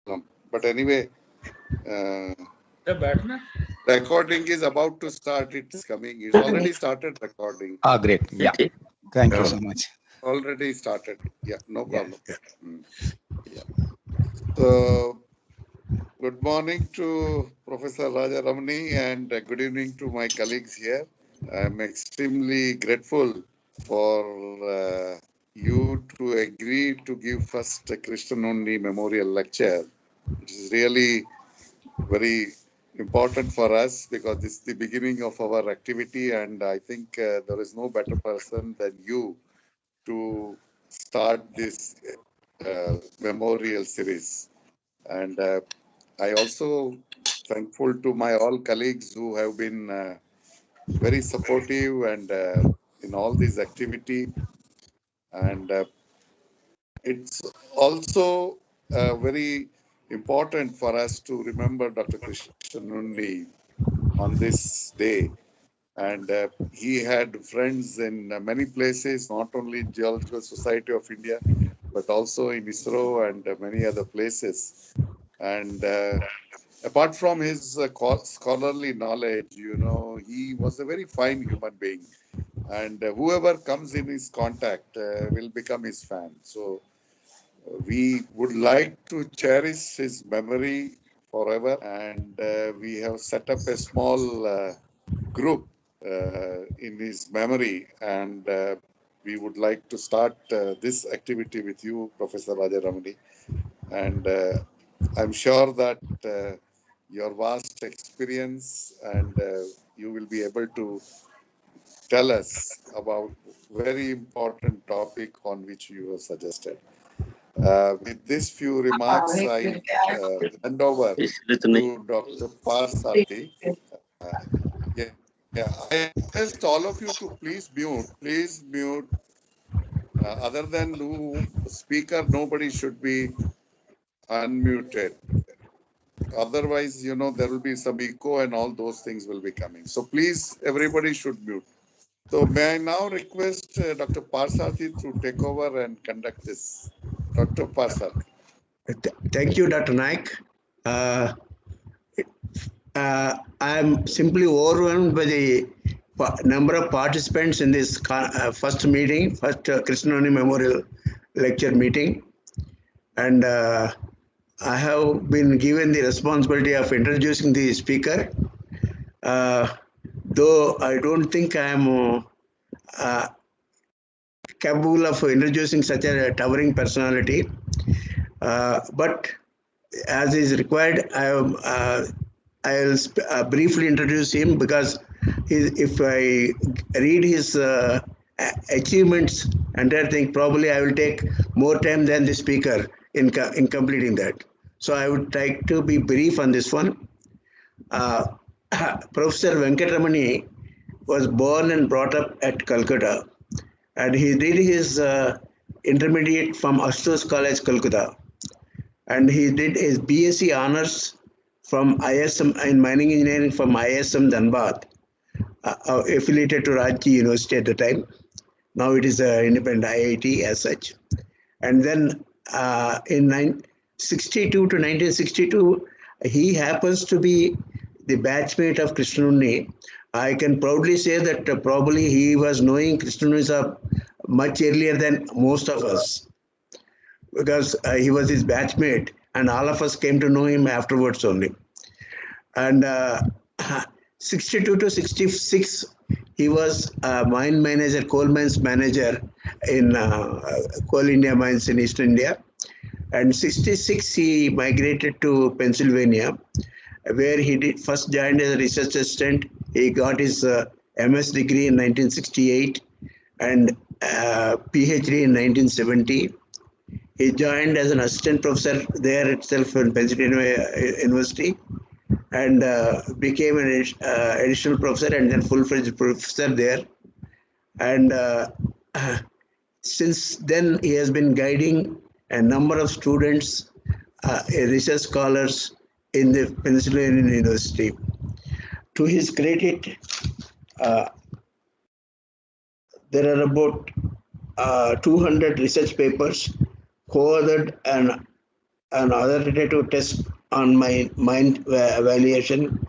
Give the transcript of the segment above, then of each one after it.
problem. But anyway, recording is about to start. It's coming. It's already started recording. Ah, great. Yeah. Thank you so much. Already started. Yeah, no problem. Yeah. Yeah. So, good morning to Professor Raja Ramani and good evening to my colleagues here. I'm extremely grateful for you to agree to give first Krishnanunni Memorial Lecture. It is really very important for us because this is the beginning of our activity, and I think there is no better person than you to start this memorial series. And I also thankful to my all colleagues who have been very supportive and in all these activity. And it's also very important for us to remember Dr. Krishnanunni on this day. And he had friends in many places, not only in Geological Society of India, but also in ISRO and many other places. And apart from his scholarly knowledge, he was a very fine human being. And whoever comes in his contact will become his fan. So we would like to cherish his memory forever. And we have set up a small group in his memory. And we would like to start this activity with you, Professor Raja Ramani. And I'm sure that your vast experience and you will be able to tell us about very important topic on which you have suggested. With these few remarks, I hand over to Dr. Parsati. Yeah, I request all of you to please mute. Other than the speaker, nobody should be unmuted. Otherwise, there will be some echo and all those things will be coming. So please, everybody should mute. So may I now request Dr. Parsati to take over and conduct this. Dr. Parsati. Thank you, Dr. Naik. I am simply overwhelmed by the number of participants in this first meeting, first Krishnanunni Memorial Lecture meeting. And I have been given the responsibility of introducing the speaker. Though I don't think I am capable of introducing such a towering personality, but as is required, I'll briefly introduce him because if I read his achievements, entire thing, probably I will take more time than the speaker in completing that. So I would like to be brief on this one. Professor Ramani was born and brought up at Calcutta, and he did his intermediate from Astos College, Calcutta, and he did his BSc honors from ISM in mining engineering from ISM Dhanbad, affiliated to Raji University at the time. Now it is an independent IIT as such. And then in 1962 to 1962, he happens to be the batchmate of Krishnanunni. I can proudly say that probably he was knowing Krishnanunni much earlier than most of us, because he was his batchmate, and all of us came to know him afterwards only. And 62 to 66, he was a mine manager, coal mines manager in Coal India Mines in East India. And 66, he migrated to Pennsylvania, where he did first joined as a research assistant. He got his MS degree in 1968 and PhD in 1970. He joined as an assistant professor there itself in Pennsylvania University, and became an additional professor and then full-fledged professor there. And since then, he has been guiding a number of students, research scholars in the Pennsylvania University. To his credit, there are about 200 research papers co-authored and an authoritative test on my mind evaluation,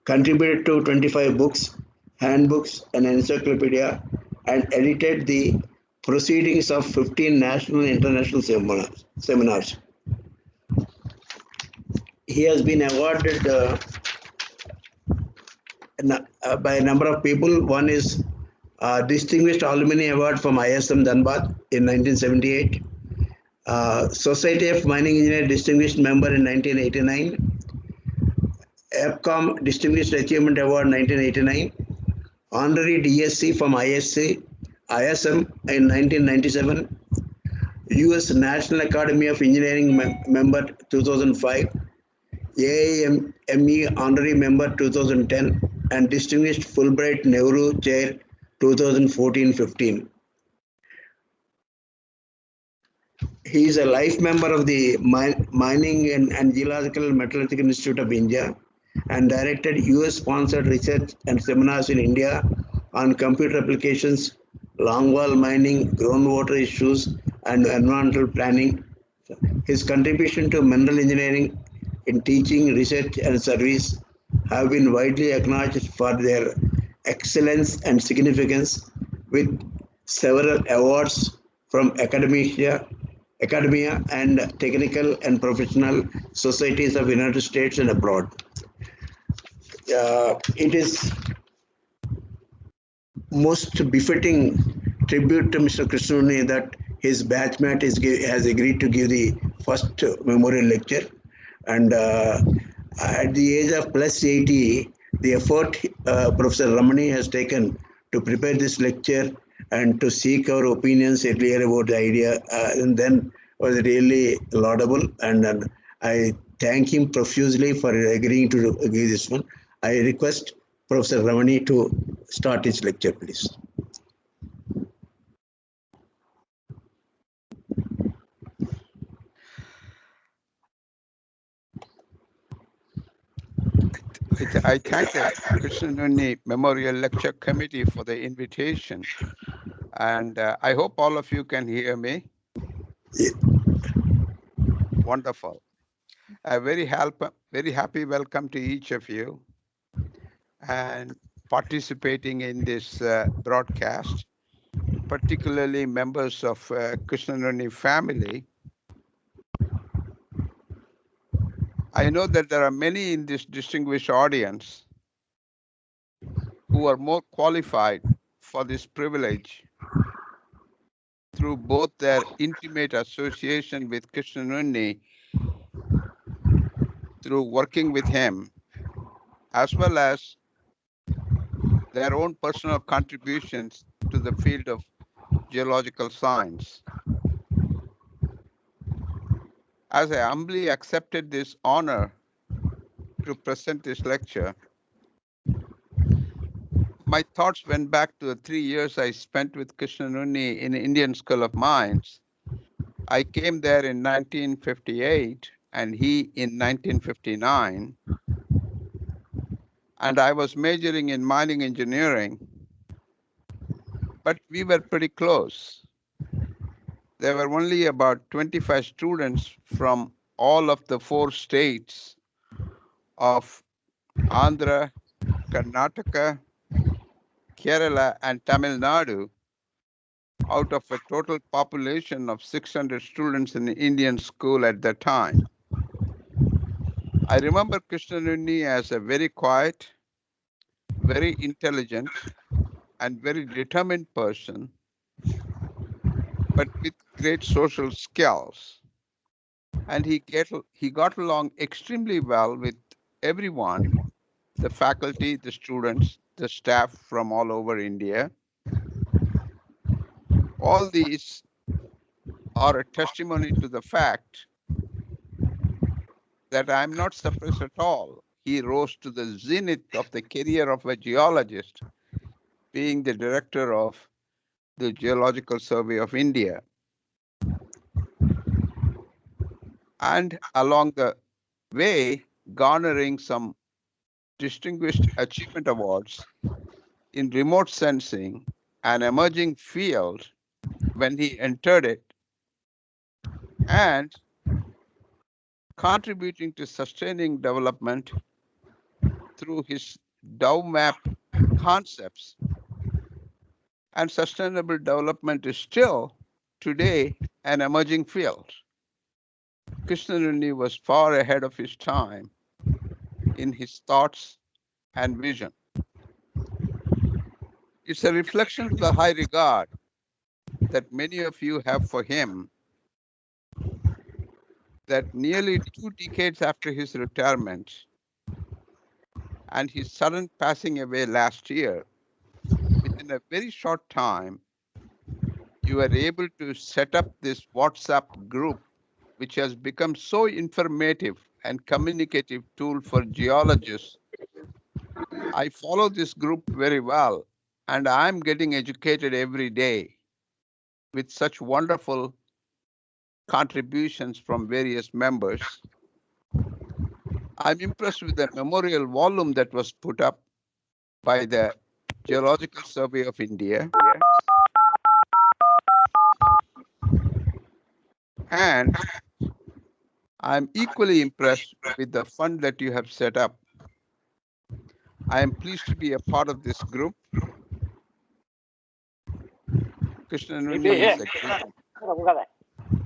contributed to 25 books, handbooks, and encyclopedia, and edited the proceedings of 15 national and international seminars. He has been awarded by a number of people. One is Distinguished Alumni Award from ISM Dhanbad in 1978, Society of Mining Engineer Distinguished Member in 1989, EPCOM Distinguished Achievement Award 1989, Honorary DSc from ISM in 1997, US National Academy of Engineering Member 2005, AIME Honorary Member 2010, and Distinguished Fulbright Nehru Chair 2014-15. He is a life member of the Mining and Geological Metallurgical Institute of India and directed US-sponsored research and seminars in India on computer applications, longwall mining, groundwater issues, and environmental planning. His contribution to mineral engineering in teaching, research, and service have been widely acknowledged for their excellence and significance, with several awards from academia and technical and professional societies of the United States and abroad. It is most befitting tribute to Mr. Krishnanunni that his batchmate has agreed to give the first memorial lecture, and at the age of plus 80, the effort Professor Ramani has taken to prepare this lecture and to seek our opinions earlier about the idea, and then was really laudable, and I thank him profusely for agreeing to give this one. I request Professor Ramani to start his lecture, please. I thank the Krishnanunni Memorial Lecture Committee for the invitation, and I hope all of you can hear me. Yeah. Wonderful. A very happy welcome to each of you and participating in this broadcast, particularly members of Krishnanunni family. I know that there are many in this distinguished audience who are more qualified for this privilege through both their intimate association with Krishnanunni, through working with him, as well as their own personal contributions to the field of geological science. As I humbly accepted this honor to present this lecture, my thoughts went back to the 3 years I spent with Krishnanunni in Indian School of Mines. I came there in 1958 and he in 1959. And I was majoring in mining engineering, but we were pretty close. There were only about 25 students from all of the 4 states of Andhra, Karnataka, Kerala, and Tamil Nadu out of a total population of 600 students in the Indian school at that time. I remember Krishnanunni as a very quiet, very intelligent, and very determined person, but with great social skills. And he got along extremely well with everyone, the faculty, the students, the staff from all over India. All these are a testimony to the fact that I'm not surprised at all. He rose to the zenith of the career of a geologist, being the director of the Geological Survey of India. And along the way, garnering some distinguished achievement awards in remote sensing, an emerging field when he entered it, and contributing to sustaining development through his Dow map concepts. And sustainable development is still, today, an emerging field. Krishnanunni was far ahead of his time in his thoughts and vision. It's a reflection of the high regard that many of you have for him, that nearly 2 decades after his retirement and his sudden passing away last year, within a very short time, you were able to set up this WhatsApp group, which has become so informative and communicative tool for geologists. I follow this group very well, and I'm getting educated every day with such wonderful contributions from various members. I'm impressed with the memorial volume that was put up by the Geological Survey of India. And I'm equally impressed with the fund that you have set up. I am pleased to be a part of this group. Krishnanunni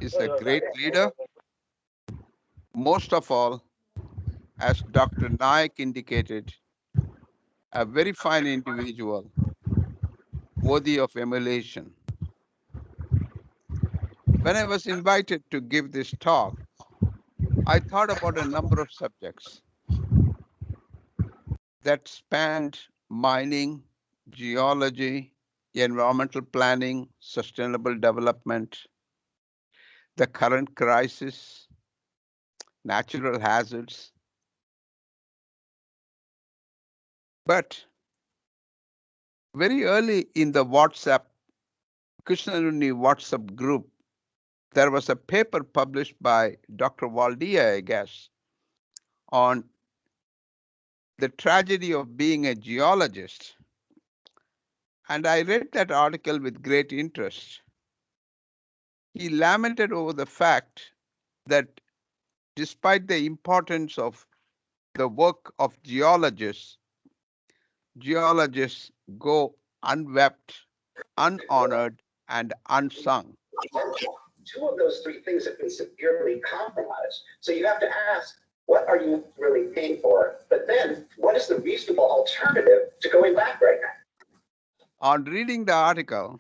is a great leader. Most of all, as Dr. Naik indicated, a very fine individual, worthy of emulation. When I was invited to give this talk, I thought about a number of subjects that spanned mining, geology, environmental planning, sustainable development, the current crisis, natural hazards. But very early in the Krishnanunni WhatsApp group, there was a paper published by Dr. Waldia, I guess, on the tragedy of being a geologist. And I read that article with great interest. He lamented over the fact that despite the importance of the work of geologists go unwept, unhonored, and unsung. Two of those three things have been severely compromised. So you have to ask, what are you really paying for? But then, what is the reasonable alternative to going back right now? On reading the article,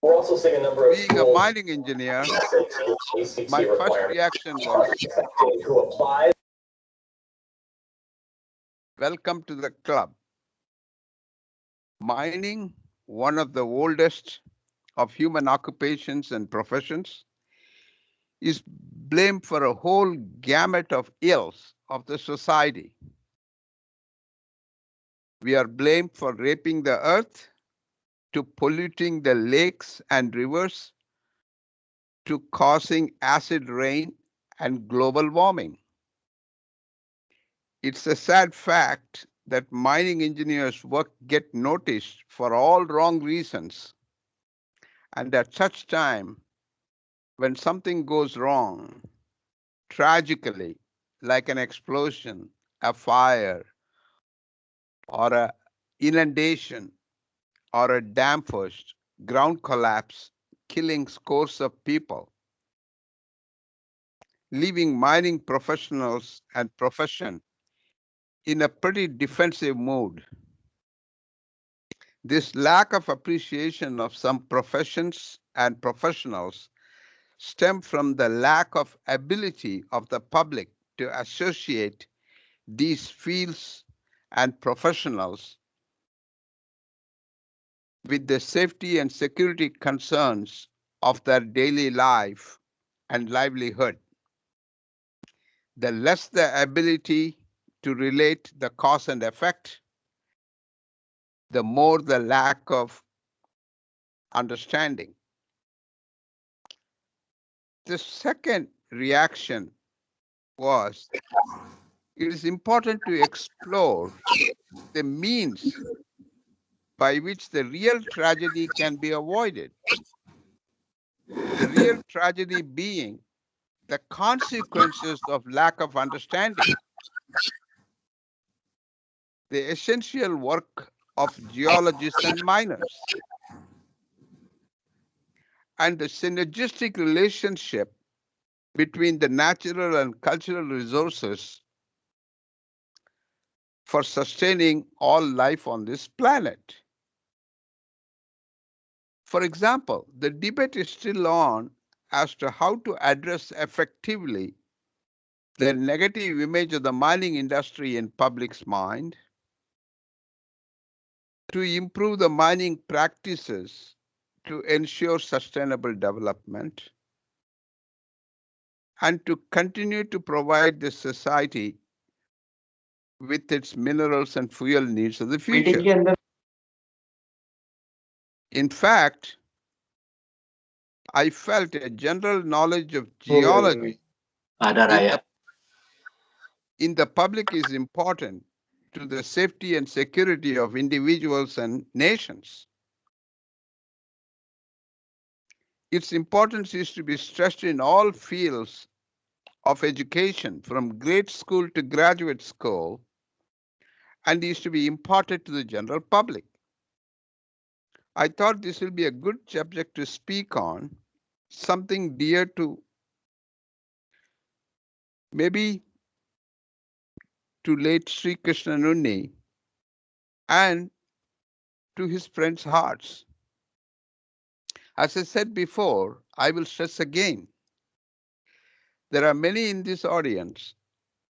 we're also seeing a number of being a mining engineer, my first reaction was, welcome to the club. Mining, one of the oldest of human occupations and professions, is blamed for a whole gamut of ills of the society. We are blamed for raping the earth, to polluting the lakes and rivers, to causing acid rain and global warming. It's a sad fact that mining engineers' work get noticed for all wrong reasons. And at such time, when something goes wrong, tragically, like an explosion, a fire, or an inundation, or a dam burst, ground collapse, killing scores of people, leaving mining professionals and profession in a pretty defensive mood. This lack of appreciation of some professions and professionals stem from the lack of ability of the public to associate these fields and professionals with the safety and security concerns of their daily life and livelihood. The less the ability to relate the cause and effect, the more the lack of understanding. The second reaction was, it is important to explore the means by which the real tragedy can be avoided. The real tragedy being the consequences of lack of understanding, the essential work of geologists and miners, and the synergistic relationship between the natural and cultural resources for sustaining all life on this planet. For example, the debate is still on as to how to address effectively the negative image of the mining industry in public's mind, to improve the mining practices to ensure sustainable development, and to continue to provide the society with its minerals and fuel needs of the future. In fact, I felt a general knowledge of geology in the public is important to the safety and security of individuals and nations. Its importance is to be stressed in all fields of education, from grade school to graduate school, and is to be imparted to the general public. I thought this will be a good subject to speak on, something dear to maybe to late Sri Krishnanunni and to his friends' hearts. As I said before, I will stress again, there are many in this audience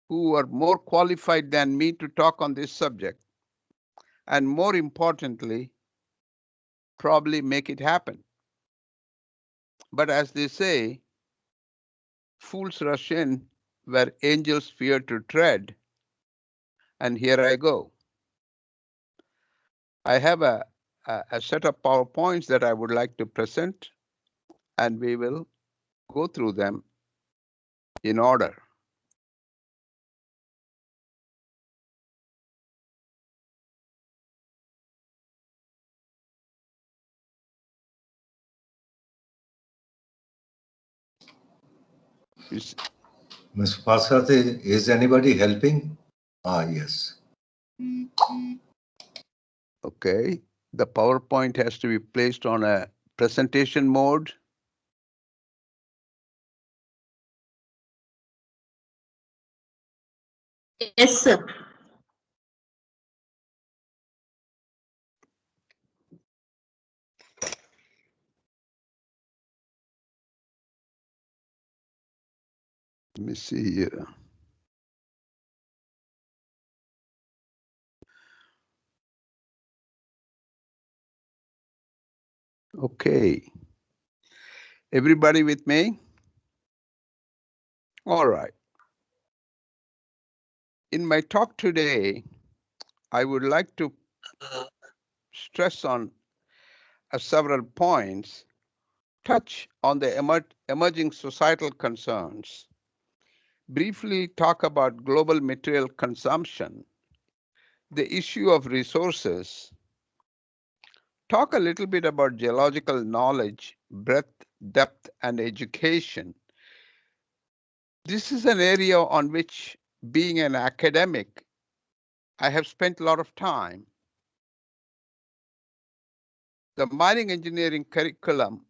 who are more qualified than me to talk on this subject, and more importantly, probably make it happen. But as they say, fools rush in where angels fear to tread, and here I go. I have a set of PowerPoints that I would like to present, and we will go through them in order. Mr. Pasate, is anybody helping? Yes. Okay, the PowerPoint has to be placed on a presentation mode. Yes, sir. Let me see here. Okay. Everybody with me? All right. In my talk today, I would like to stress on several points, touch on the emerging societal concerns, briefly talk about global material consumption, the issue of resources, talk a little bit about geological knowledge, breadth, depth, and education. This is an area on which, being an academic, I have spent a lot of time. The mining engineering curriculum,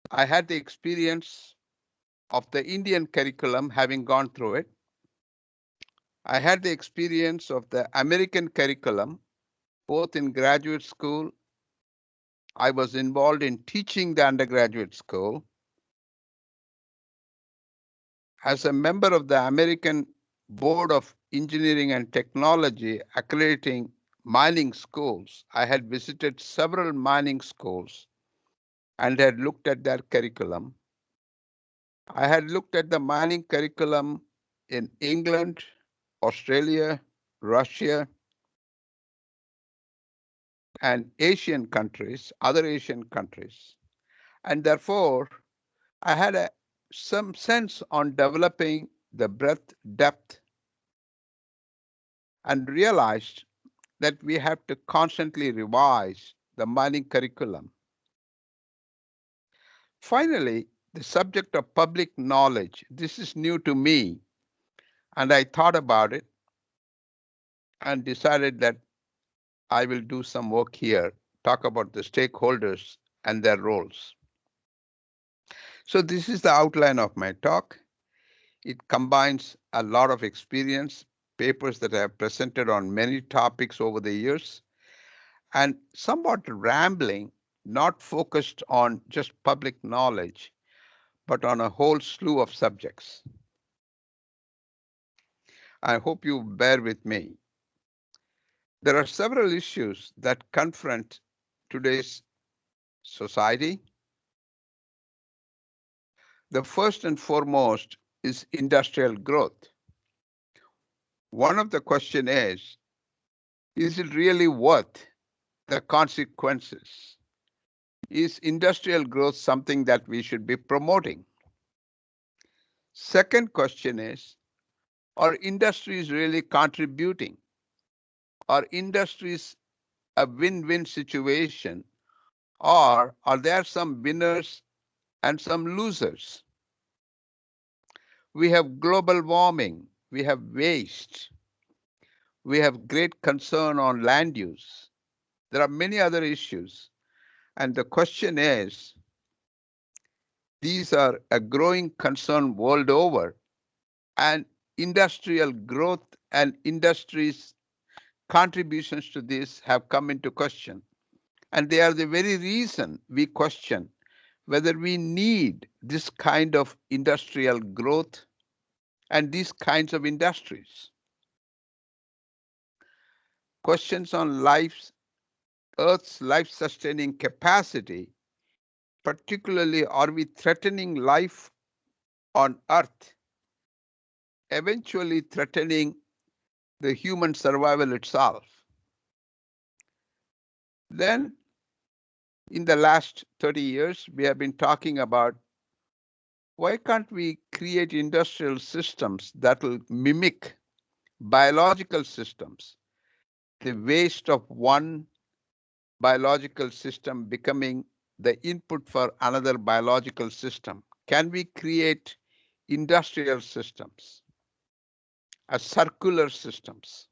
I had the experience of the Indian curriculum, having gone through it. I had the experience of the American curriculum, both in graduate school. I was involved in teaching the undergraduate school. As a member of the American Board of Engineering and Technology accrediting mining schools, I had visited several mining schools and had looked at their curriculum. I had looked at the mining curriculum in England, Australia, Russia, and Asian countries, other Asian countries. And therefore, I had some sense on developing the breadth, depth, and realized that we have to constantly revise the mining curriculum. Finally, The subject of public knowledge. This is new to me, and I thought about it and decided that I will do some work here, talk about the stakeholders and their roles. So this is the outline of my talk. It combines a lot of experience, papers that I have presented on many topics over the years, and somewhat rambling, not focused on just public knowledge, but on a whole slew of subjects. I hope you bear with me. There are several issues that confront today's society. The first and foremost is industrial growth. One of the questions is it really worth the consequences? Is industrial growth something that we should be promoting? Second question is, are industries really contributing? Are industries a win-win situation, or are there some winners and some losers? We have global warming, we have waste, we have great concern on land use. There are many other issues. And the question is, these are a growing concern world over, and industrial growth and industries' contributions to this have come into question. And they are the very reason we question whether we need this kind of industrial growth and these kinds of industries. Questions on Earth's life-sustaining capacity, particularly are we threatening life on Earth, eventually threatening the human survival itself? Then, in the last 30 years, we have been talking about why can't we create industrial systems that will mimic biological systems, the waste of one biological system becoming the input for another biological system? Can we create industrial systems, circular systems?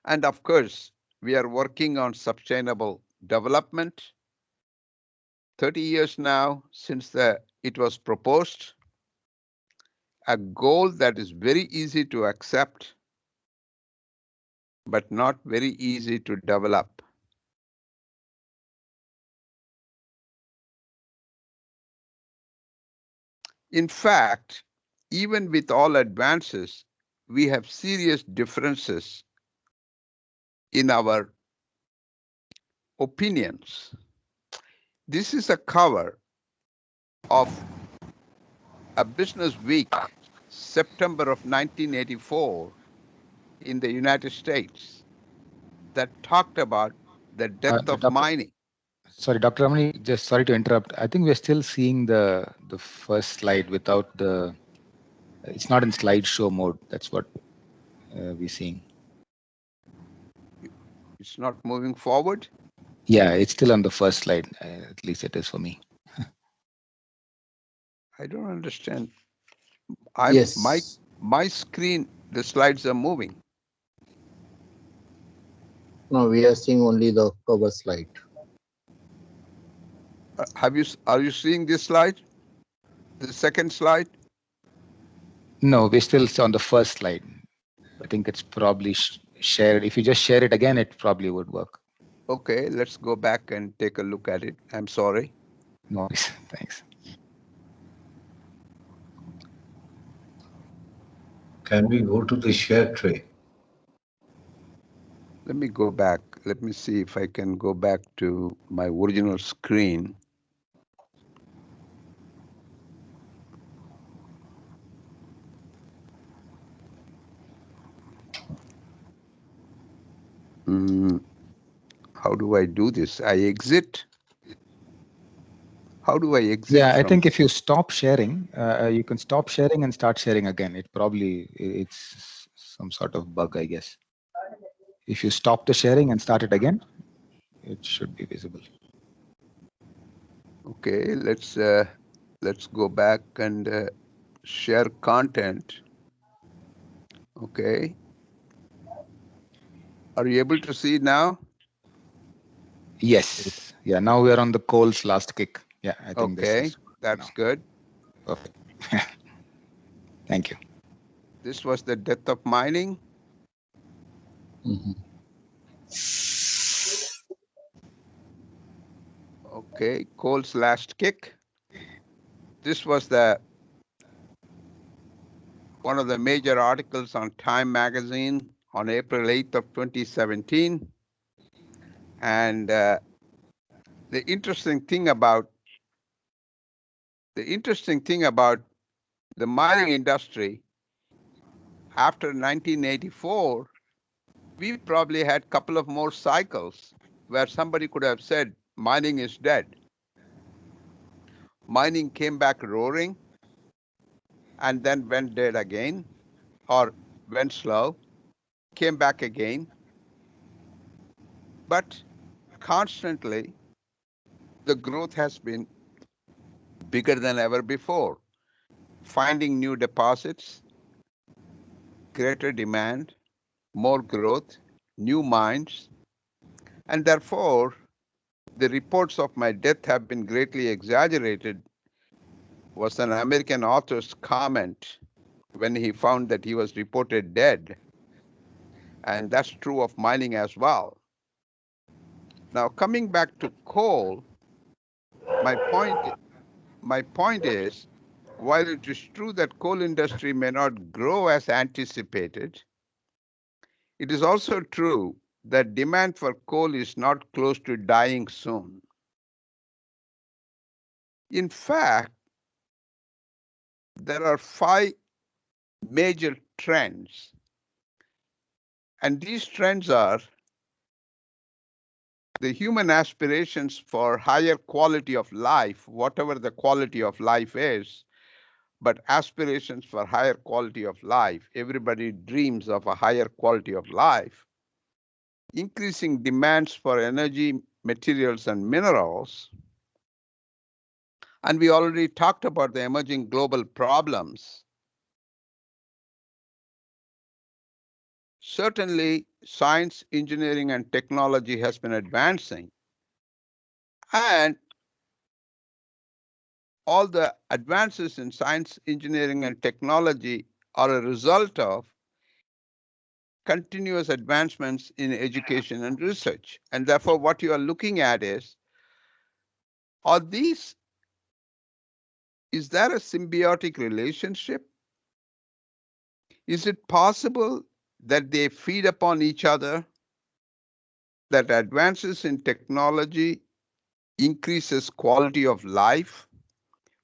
And of course, we are working on sustainable development. 30 years now since it was proposed, a goal that is very easy to accept, but not very easy to develop. In fact, even with all advances, we have serious differences in our opinions. This is a cover of a Business Week, September of 1984 in the United States, that talked about the death of mining. Sorry, Dr. Ramani, just sorry to interrupt. I think we're still seeing the first slide without the, it's not in slideshow mode. That's what we're seeing. It's not moving forward? Yeah, it's still on the first slide. At least it is for me. I don't understand. Yes. My screen, the slides are moving. No, we are seeing only the cover slide. Are you seeing this slide? The second slide? No, we're still on the first slide. I think it's probably shared. If you just share it again, it probably would work. Okay, let's go back and take a look at it. I'm sorry. No worries. Thanks. Can we go to the share tray? Let me go back. Let me see if I can go back to my original screen. How do I do this? I exit. How do I exit? Yeah, I think if you stop sharing, you can stop sharing and start sharing again. It's some sort of bug, I guess. If you stop the sharing and start it again, it should be visible. Okay, let's go back and share content. Okay. Are you able to see now? Yes. Yeah. Now we are on the coal's last kick. Yeah. I think this Okay, is that's now. good. Perfect. Thank you. This was the death of mining. Mhm. Okay, coal's last kick. This was one of the major articles on Time magazine on April 8th of 2017. And the interesting thing about the mining industry, after 1984, we probably had a couple of more cycles where somebody could have said mining is dead. Mining came back roaring and then went dead again, or went slow, came back again. But constantly, the growth has been bigger than ever before. Finding new deposits, greater demand, more growth, new mines, and therefore, the reports of my death have been greatly exaggerated, was an American author's comment when he found that he was reported dead. And that's true of mining as well. Now, coming back to coal, my point is, while it is true that coal industry may not grow as anticipated, it is also true that demand for coal is not close to dying soon. In fact, there are 5 major trends, and these trends are the human aspirations for higher quality of life, whatever the quality of life is, but aspirations for higher quality of life. Everybody dreams of a higher quality of life. Increasing demands for energy, materials, and minerals. And we already talked about the emerging global problems. Certainly, science, engineering, and technology has been advancing. And all the advances in science, engineering, and technology are a result of continuous advancements in education and research. And therefore, what you are looking at is there a symbiotic relationship? Is it possible that they feed upon each other, that advances in technology increases quality of life,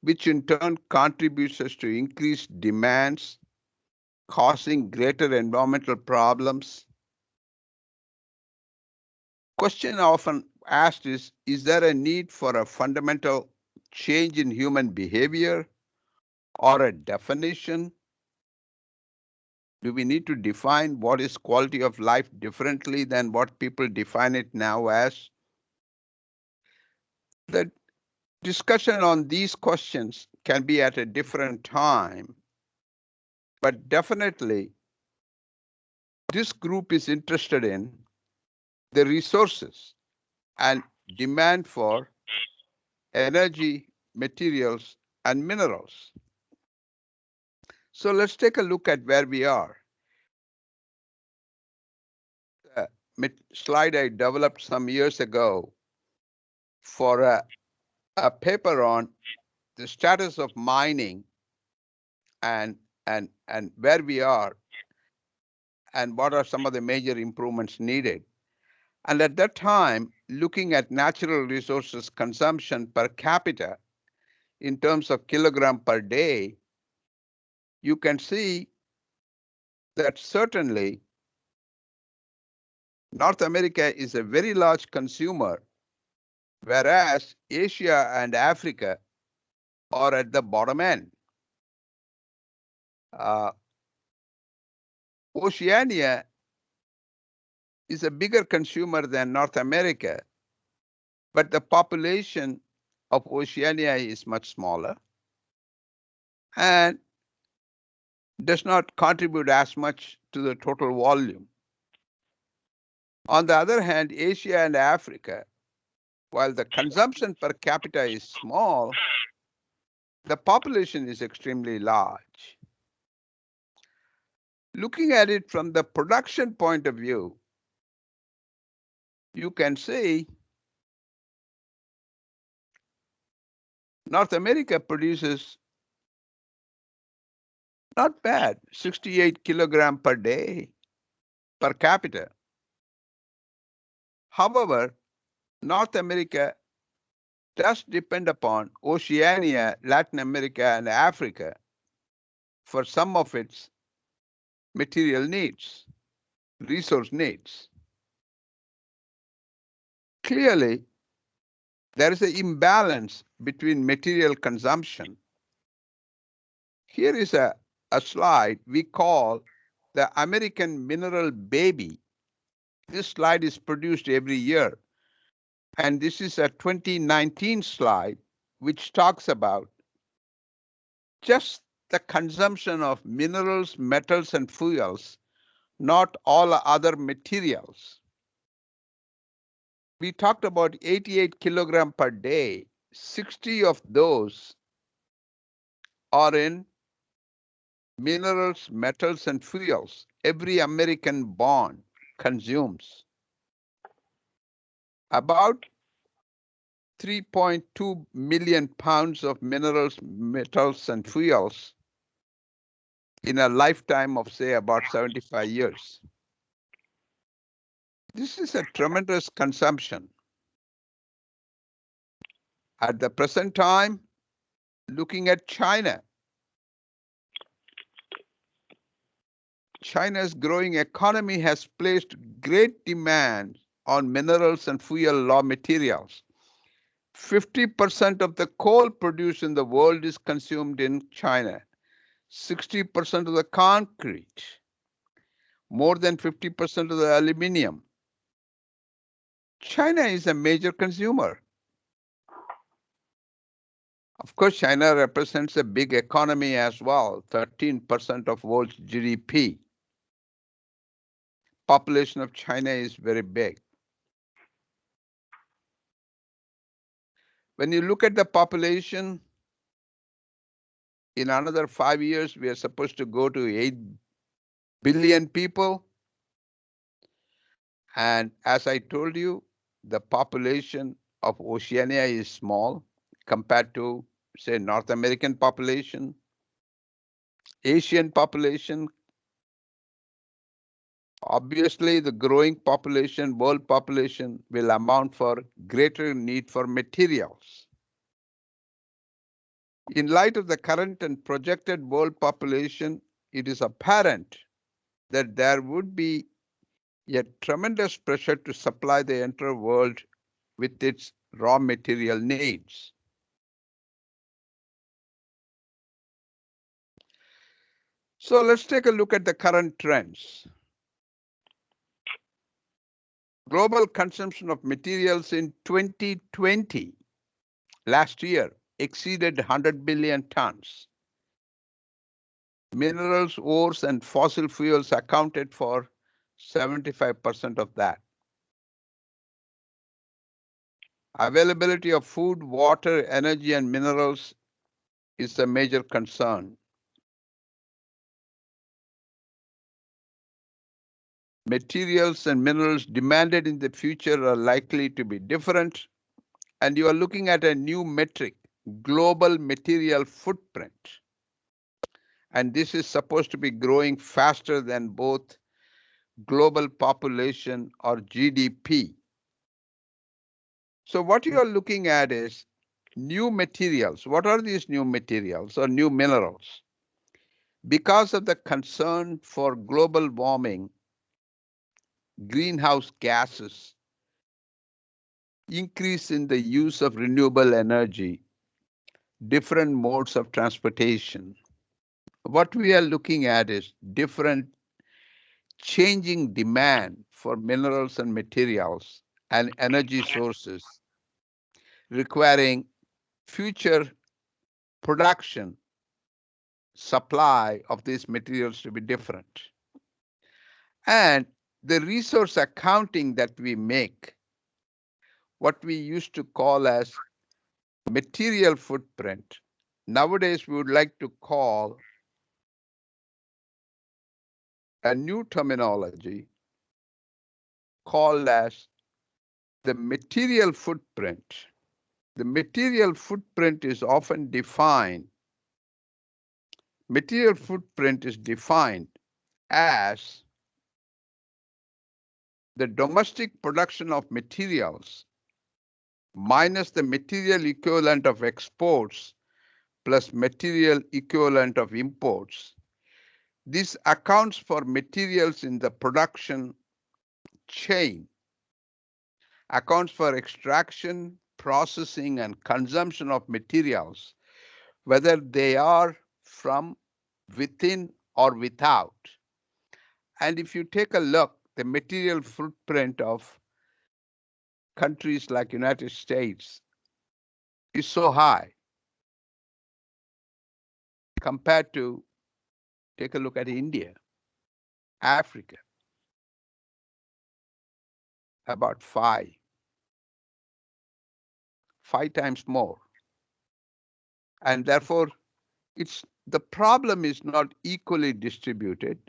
which in turn contributes to increased demands, causing greater environmental problems? Question often asked is there a need for a fundamental change in human behavior or a definition? Do we need to define what is quality of life differently than what people define it now as? The discussion on these questions can be at a different time, but definitely this group is interested in the resources and demand for energy, materials, and minerals. So let's take a look at where we are. Slide I developed some years ago for a paper on the status of mining and where we are and what are some of the major improvements needed. And at that time, looking at natural resources consumption per capita in terms of kilogram per day, you can see that certainly North America is a very large consumer, whereas Asia and Africa are at the bottom end. Oceania is a bigger consumer than North America, but the population of Oceania is much smaller and does not contribute as much to the total volume. On the other hand, Asia and Africa, while the consumption per capita is small, the population is extremely large. Looking at it from the production point of view, you can see North America produces not bad, 68 kilogram per day per capita. However, North America does depend upon Oceania, Latin America, and Africa for some of its material needs, resource needs. Clearly, there is an imbalance between material consumption. Here is a slide we call the American mineral baby. This slide is produced every year. And this is a 2019 slide, which talks about just the consumption of minerals, metals, and fuels, not all other materials. We talked about 88 kilogram per day. 60 of those are in minerals, metals, and fuels. Every American born consumes about 3.2 million pounds of minerals, metals, and fuels in a lifetime of, say, about 75 years. This is a tremendous consumption. At the present time, looking at China, China's growing economy has placed great demand on minerals and fuel raw materials. 50% of the coal produced in the world is consumed in China. 60% of the concrete, more than 50% of the aluminum. China is a major consumer. Of course, China represents a big economy as well, 13% of world's GDP. Population of China is very big. When you look at the population, in another 5 years, we are supposed to go to 8 billion people. And as I told you, the population of Oceania is small compared to, say, North American population, Asian population. Obviously, the growing population, world population, will amount for greater need for materials. In light of the current and projected world population, it is apparent that there would be a tremendous pressure to supply the entire world with its raw material needs. So let's take a look at the current trends. Global consumption of materials in 2020, last year, exceeded 100 billion tons. Minerals, ores, and fossil fuels accounted for 75% of that. Availability of food, water, energy, and minerals is a major concern. Materials and minerals demanded in the future are likely to be different, and you are looking at a new metric, global material footprint. And this is supposed to be growing faster than both global population or GDP. So what you are looking at is new materials. What are these new materials or new minerals? Because of the concern for global warming, greenhouse gases, increase in the use of renewable energy, different modes of transportation. What we are looking at is different changing demand for minerals and materials and energy sources requiring future production, supply of these materials to be different. And the resource accounting that we make, what we used to call as material footprint, nowadays we would like to call a new terminology called as the material footprint. The material footprint is often defined. Material footprint is defined as the domestic production of materials minus the material equivalent of exports plus material equivalent of imports. This accounts for materials in the production chain, accounts for extraction, processing, and consumption of materials, whether they are from within or without. And if you take a look, the material footprint of countries like United States is so high compared to, take a look at India, Africa, about five times more. And therefore, the problem is not equally distributed,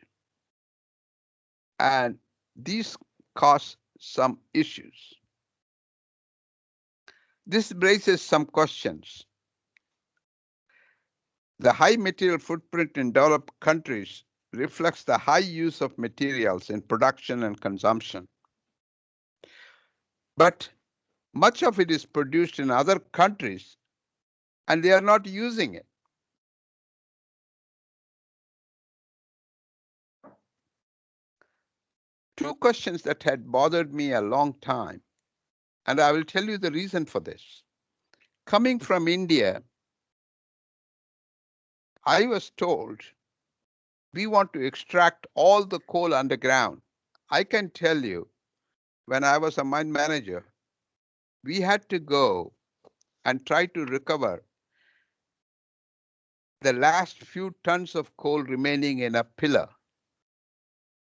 and these cause some issues. This raises some questions. The high material footprint in developed countries reflects the high use of materials in production and consumption. But much of it is produced in other countries and they are not using it. Two questions that had bothered me a long time, and I will tell you the reason for this. Coming from India, I was told we want to extract all the coal underground. I can tell you, when I was a mine manager, we had to go and try to recover the last few tons of coal remaining in a pillar.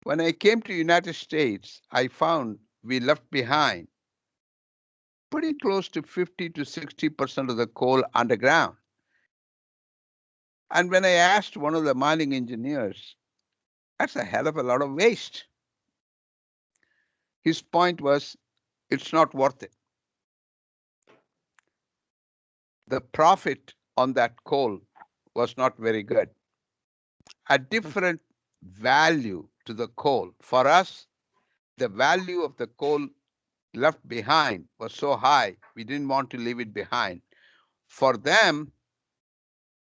When I came to United States, I found we left behind pretty close to 50 to 60% of the coal underground. And when I asked one of the mining engineers, that's a hell of a lot of waste. His point was, it's not worth it. The profit on that coal was not very good. A different value to the coal. For us, the value of the coal left behind was so high, we didn't want to leave it behind. For them,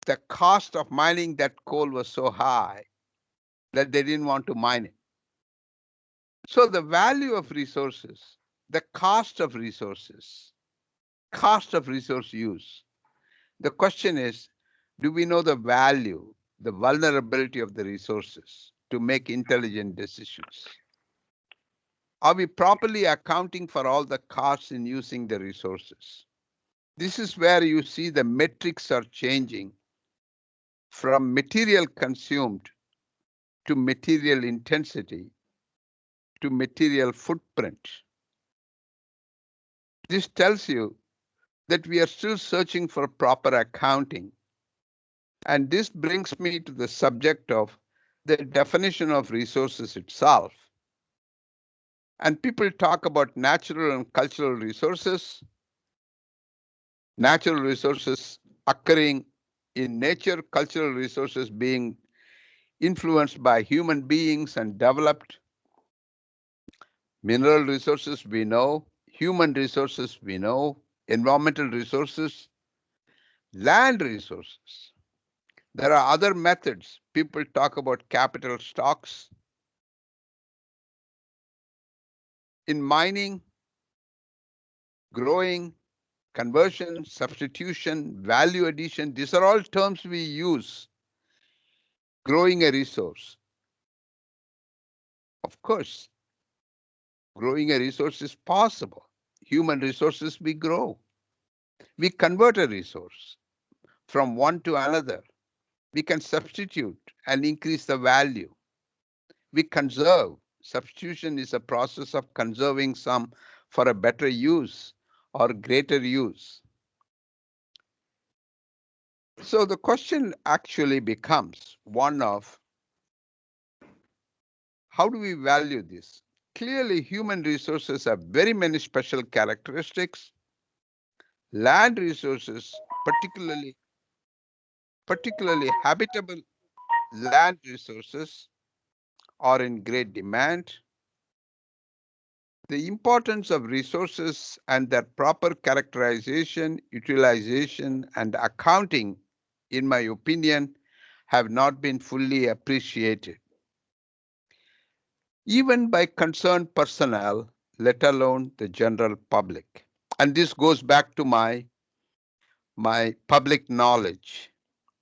the cost of mining that coal was so high that they didn't want to mine it. So the value of resources, the cost of resources, cost of resource use. The question is, do we know the value, the vulnerability of the resources to make intelligent decisions? Are we properly accounting for all the costs in using the resources? This is where you see the metrics are changing from material consumed to material intensity to material footprint. This tells you that we are still searching for proper accounting. And this brings me to the subject of the definition of resources itself. And people talk about natural and cultural resources, natural resources occurring in nature, cultural resources being influenced by human beings and developed. Mineral resources we know, human resources we know, environmental resources, land resources. There are other methods. People talk about capital stocks. In mining, growing, conversion, substitution, value addition, these are all terms we use. Growing a resource. Of course, growing a resource is possible. Human resources we grow. We convert a resource from one to another. We can substitute and increase the value. We conserve. Substitution is a process of conserving some for a better use or greater use. So the question actually becomes one of how do we value this? Clearly, human resources have very many special characteristics. Land resources, particularly habitable land resources, are in great demand. The importance of resources and their proper characterization, utilization, and accounting, in my opinion, have not been fully appreciated, even by concerned personnel, let alone the general public. And this goes back to my public knowledge.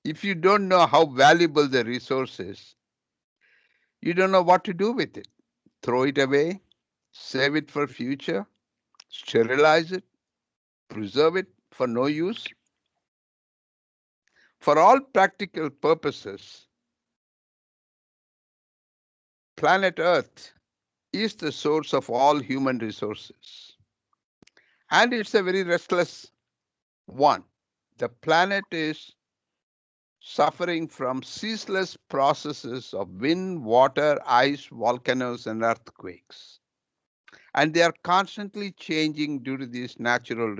If you don't know how valuable the resource is, you don't know what to do with it. Throw it away, save it for future, sterilize it, preserve it for no use. For all practical purposes, planet Earth is the source of all human resources. And it's a very restless one. The planet is suffering from ceaseless processes of wind, water, ice, volcanoes, and earthquakes. And they are constantly changing due to these natural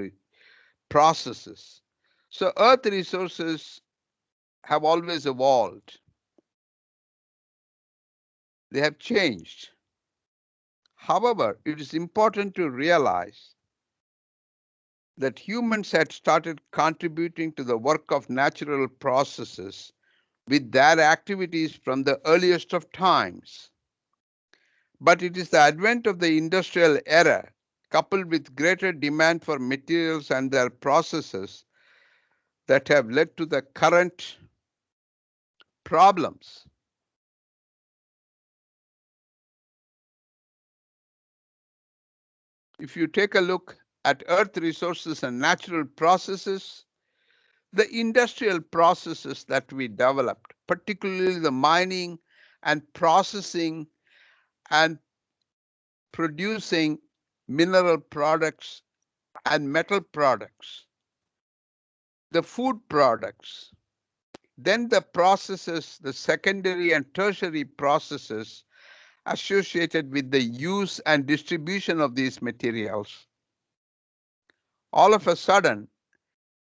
processes. So Earth resources have always evolved. They have changed. However, it is important to realize that humans had started contributing to the work of natural processes with their activities from the earliest of times. But it is the advent of the industrial era, coupled with greater demand for materials and their processes, that have led to the current problems. If you take a look at earth resources and natural processes, the industrial processes that we developed, particularly the mining and processing and producing mineral products and metal products, the food products, then the processes, the secondary and tertiary processes associated with the use and distribution of these materials. All of a sudden,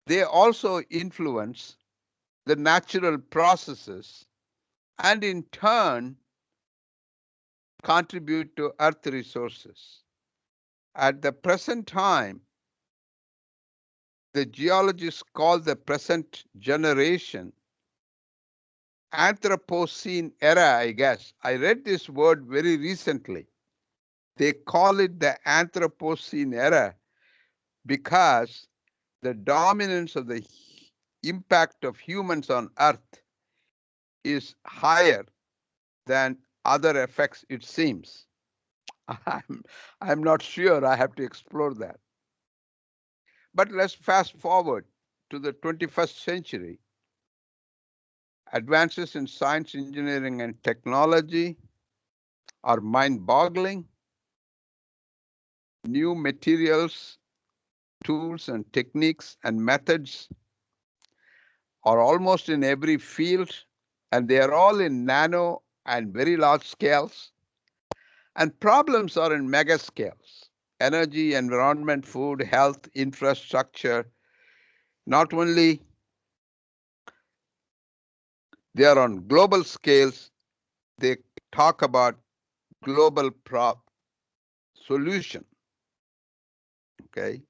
they also influence the natural processes and in turn contribute to earth resources. At the present time, the geologists call the present generation Anthropocene era, I guess. I read this word very recently. They call it the Anthropocene era because the dominance of the impact of humans on Earth is higher than other effects, it seems. I'm not sure. I have to explore that. But let's fast forward to the 21st century. Advances in science, engineering, and technology are mind-boggling. New materials, tools, and techniques and methods are almost in every field, and they are all in nano and very large scales. And problems are in mega scales: energy, environment, food, health, infrastructure. Not only they are on global scales, they talk about global solution. Okay.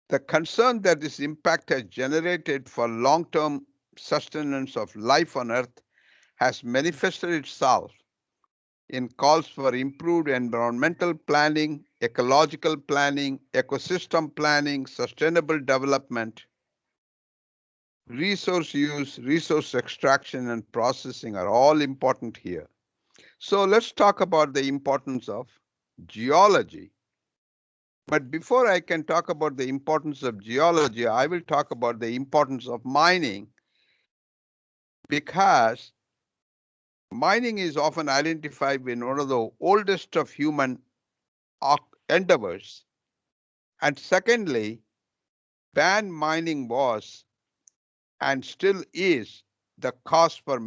The concern that this impact has generated for long-term sustenance of life on Earth has manifested itself in calls for improved environmental planning, ecological planning, ecosystem planning, sustainable development. Resource use, resource extraction, and processing are all important here. So let's talk about the importance of geology. But before I can talk about the importance of geology, I will talk about the importance of mining, because mining is often identified with one of the oldest of human endeavors. And secondly, band mining was and still is the cause for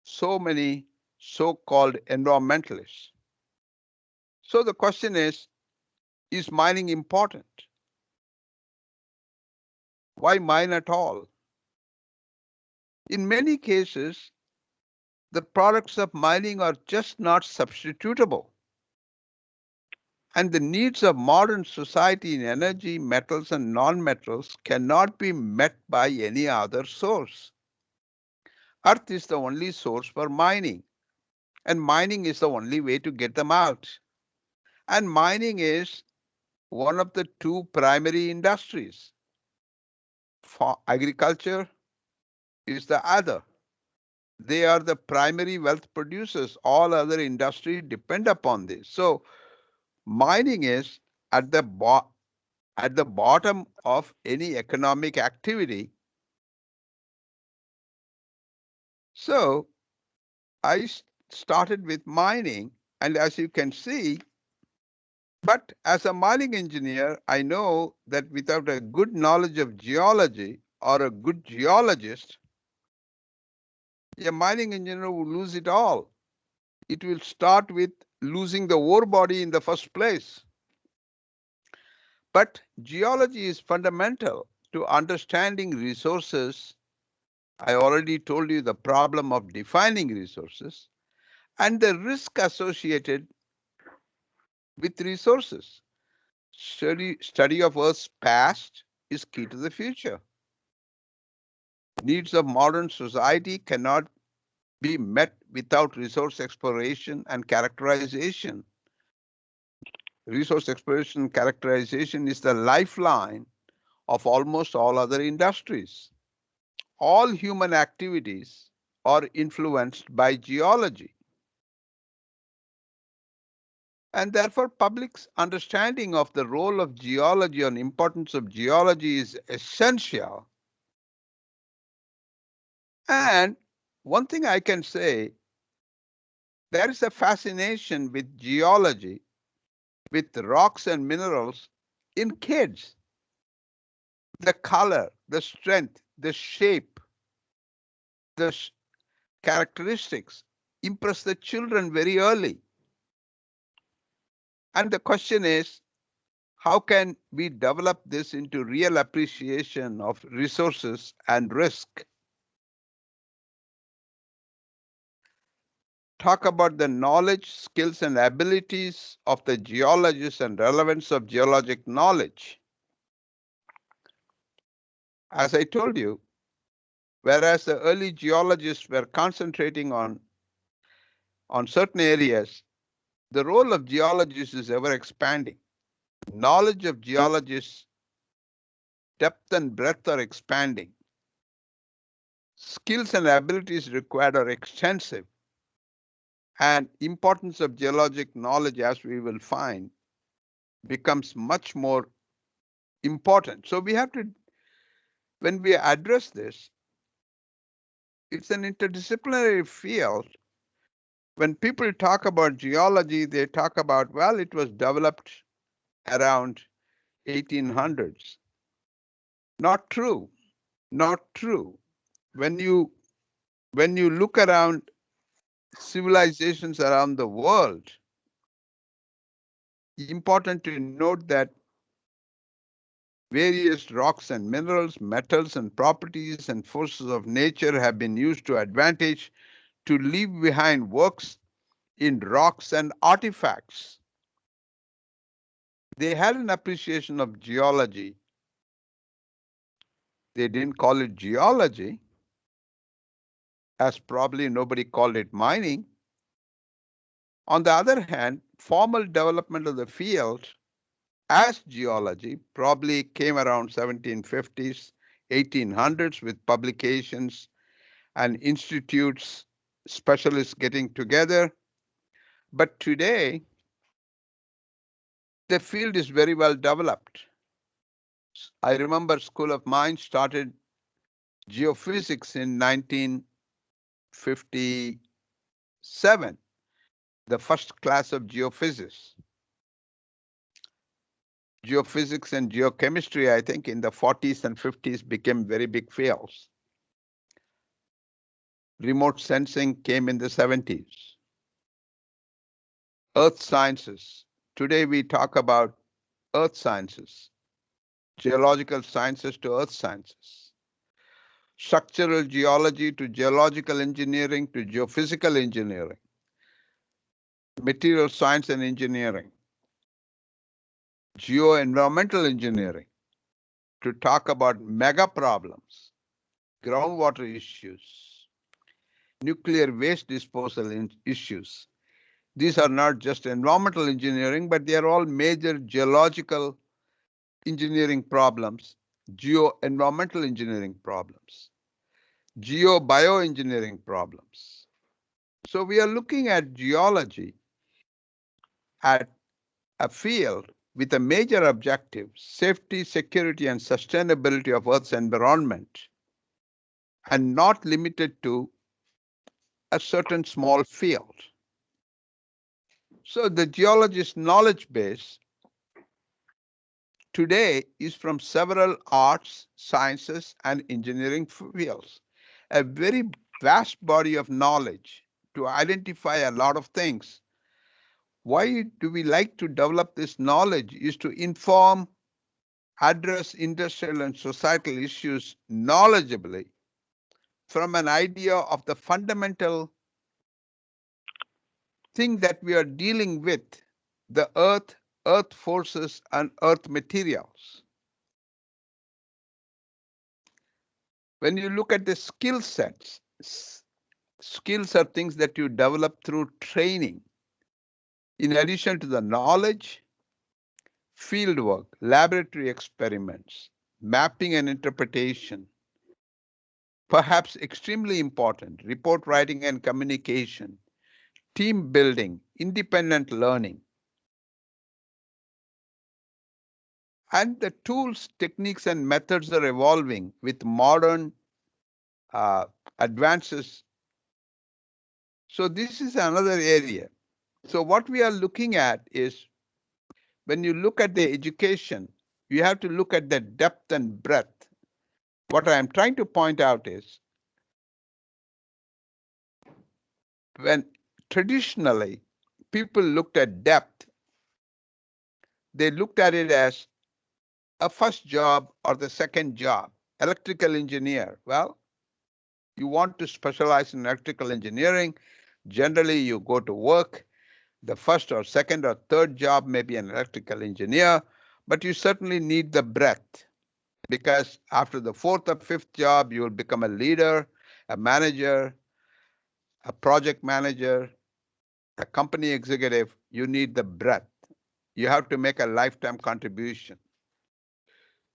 so many so-called environmentalists. So the question is mining important? Why mine at all? In many cases, the products of mining are just not substitutable. And the needs of modern society in energy, metals, and non-metals cannot be met by any other source. Earth is the only source for mining, and mining is the only way to get them out. And mining is one of the two primary industries. For agriculture is the other. They are the primary wealth producers. All other industries depend upon this. So mining is at the bottom of any economic activity. So I started with mining, and as you can see, but as a mining engineer, I know that without a good knowledge of geology or a good geologist, a mining engineer will lose it all. It will start with losing the ore body in the first place. But geology is fundamental to understanding resources. I already told you the problem of defining resources and the risk associated with resources. Study of Earth's past is key to the future. Needs of modern society cannot be met without resource exploration and characterization. Resource exploration and characterization is the lifeline of almost all other industries. All human activities are influenced by geology. And therefore, public's understanding of the role of geology and importance of geology is essential. And one thing I can say, there is a fascination with geology, with rocks and minerals in kids. The color, the strength, the shape, the characteristics impress the children very early. And the question is, how can we develop this into real appreciation of resources and risk? Talk about the knowledge, skills, and abilities of the geologists and relevance of geologic knowledge. As I told you, whereas the early geologists were concentrating on certain areas, the role of geologists is ever expanding. Knowledge of geologists, depth and breadth are expanding. Skills and abilities required are extensive. And importance of geologic knowledge, as we will find, becomes much more important. So we have to, when we address this, it's an interdisciplinary field. When people talk about geology, they talk about, well, it was developed around 1800s. Not true. Not true. When you look around civilizations around the world, important to note that various rocks and minerals, metals and properties and forces of nature have been used to advantage to leave behind works in rocks and artifacts. They had an appreciation of geology. They didn't call it geology, as probably nobody called it mining. On the other hand, formal development of the field as geology probably came around 1750s, 1800s with publications and institutes, specialists getting together. But today, The field is very well developed. I remember School of Mines started geophysics in 1957, the first class of geophysics. Geophysics and geochemistry, I think, in the 40s and 50s became very big fields. Remote sensing came in the 70s. Earth sciences. Today we talk about earth sciences, geological sciences to earth sciences, structural geology to geological engineering to geophysical engineering, material science and engineering, geo-environmental engineering to talk about mega problems, groundwater issues, nuclear waste disposal issues. These are not just environmental engineering, but they are all major geological engineering problems, geo-environmental engineering problems, geo-bioengineering problems. So we are looking at geology at a field with a major objective: safety, security, and sustainability of Earth's environment, and not limited to a certain small field. So the geologist's knowledge base today is from several arts, sciences, and engineering fields. A very vast body of knowledge to identify a lot of things. Why do we like to develop this knowledge? Is to inform, address industrial and societal issues knowledgeably from an idea of the fundamental thing that we are dealing with, the earth, earth forces, and earth materials. When you look at the skill sets, skills are things that you develop through training. In addition to the knowledge, fieldwork, laboratory experiments, mapping and interpretation, perhaps extremely important, report writing and communication, team building, independent learning. And the tools, techniques, and methods are evolving with modern advances. So this is another area. So what we are looking at is, when you look at the education, you have to look at the depth and breadth. What I am trying to point out is, when traditionally people looked at depth, they looked at it as a first job or the second job. Electrical engineer, well, you want to specialize in electrical engineering, generally you go to work. The first or second or third job may be an electrical engineer, but you certainly need the breadth, because after the fourth or fifth job, you will become a leader, a manager, a project manager, a company executive. You need the breadth. You have to make a lifetime contribution.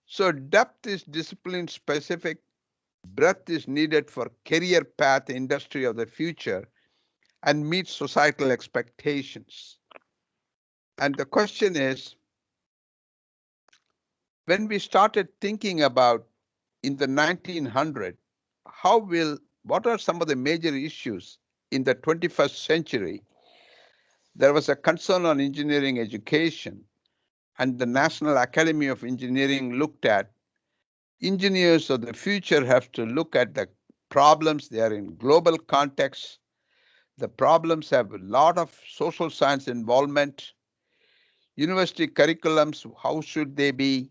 So depth is discipline specific. Breadth is needed for career path industry of the future and meet societal expectations. And the question is, when we started thinking about in the 1900s, what are some of the major issues in the 21st century? There was a concern on engineering education, and the National Academy of Engineering looked at engineers of the future have to look at the problems. They are in global context. The problems have a lot of social science involvement. University curriculums, how should they be?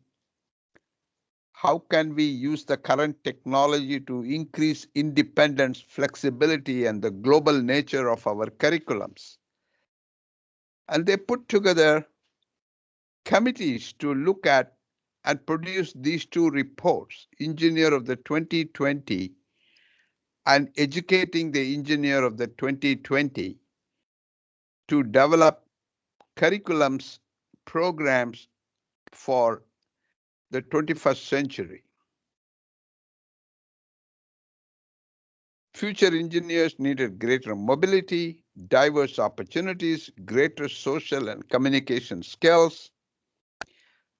How can we use the current technology to increase independence, flexibility, and the global nature of our curriculums? And they put together committees to look at and produce these two reports, Engineer of the 2020 and Educating the Engineer of the 2020, to develop curriculums, programs for the 21st century. Future engineers needed greater mobility, diverse opportunities, greater social and communication skills.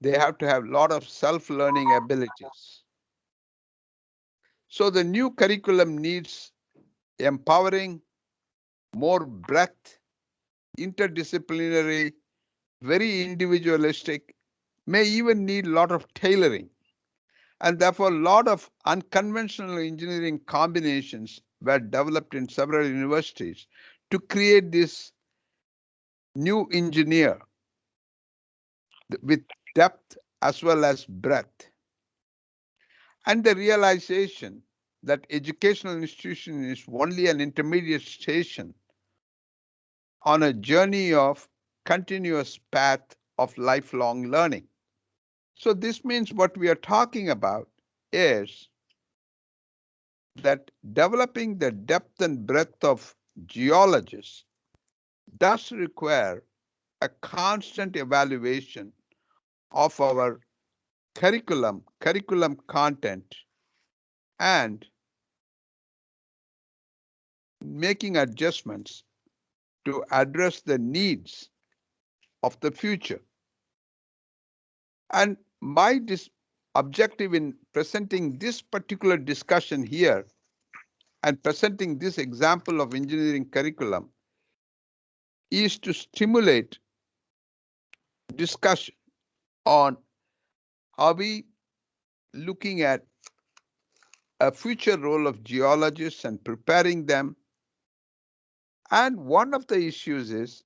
They have to have a lot of self-learning abilities. So the new curriculum needs empowering, more breadth, interdisciplinary, very individualistic, may even need a lot of tailoring. And therefore, a lot of unconventional engineering combinations were developed in several universities to create this new engineer with depth as well as breadth. And the realization that educational institution is only an intermediate station on a journey of continuous path of lifelong learning. So this means what we are talking about is that developing the depth and breadth of geologists does require a constant evaluation of our curriculum content, and making adjustments to address the needs of the future. And my objective in presenting this particular discussion here and presenting this example of engineering curriculum is to stimulate discussion on, are we looking at a future role of geologists and preparing them? And one of the issues is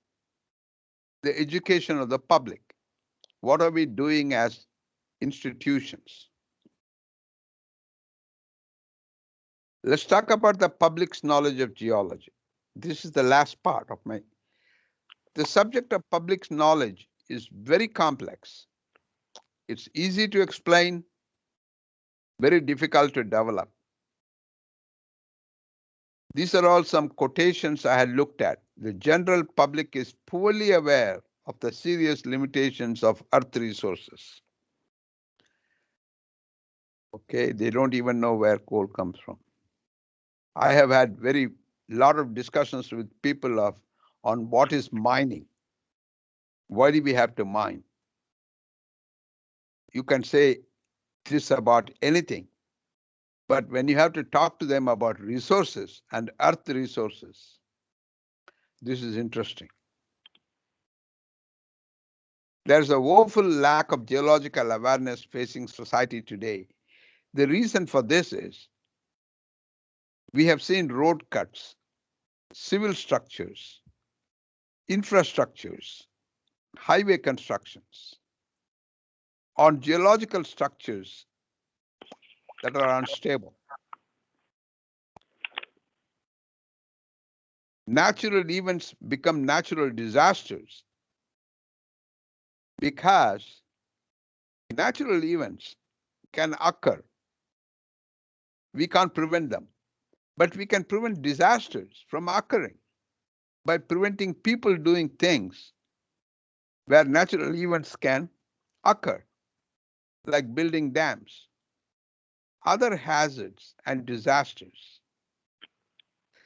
the education of the public. What are we doing as institutions? Let's talk about the public's knowledge of geology. This is the last part of my. The subject of public's knowledge is very complex. It's easy to explain, very difficult to develop. These are all some quotations I had looked at. The general public is poorly aware of the serious limitations of earth resources. Okay, they don't even know where coal comes from. I have had lot of discussions with people on what is mining. Why do we have to mine? You can say this about anything, but when you have to talk to them about resources and earth resources, this is interesting. There's a woeful lack of geological awareness facing society today. The reason for this is we have seen road cuts, civil structures, infrastructures, highway constructions on geological structures that are unstable. Natural events become natural disasters because natural events can occur. We can't prevent them, but we can prevent disasters from occurring by preventing people doing things where natural events can occur, like building dams, other hazards and disasters.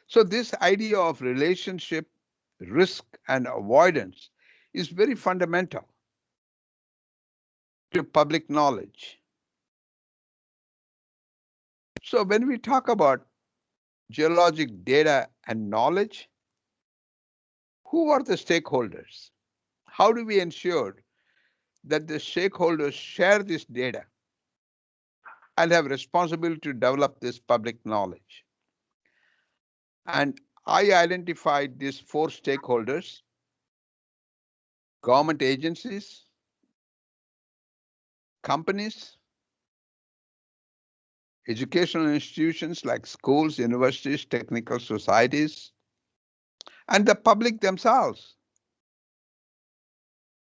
So this idea of relationship, risk, and avoidance is very fundamental to public knowledge. So when we talk about geologic data and knowledge, who are the stakeholders? How do we ensure that the stakeholders share this data and have responsibility to develop this public knowledge? And I identified these 4 stakeholders: government agencies, companies, educational institutions like schools, universities, technical societies, and the public themselves.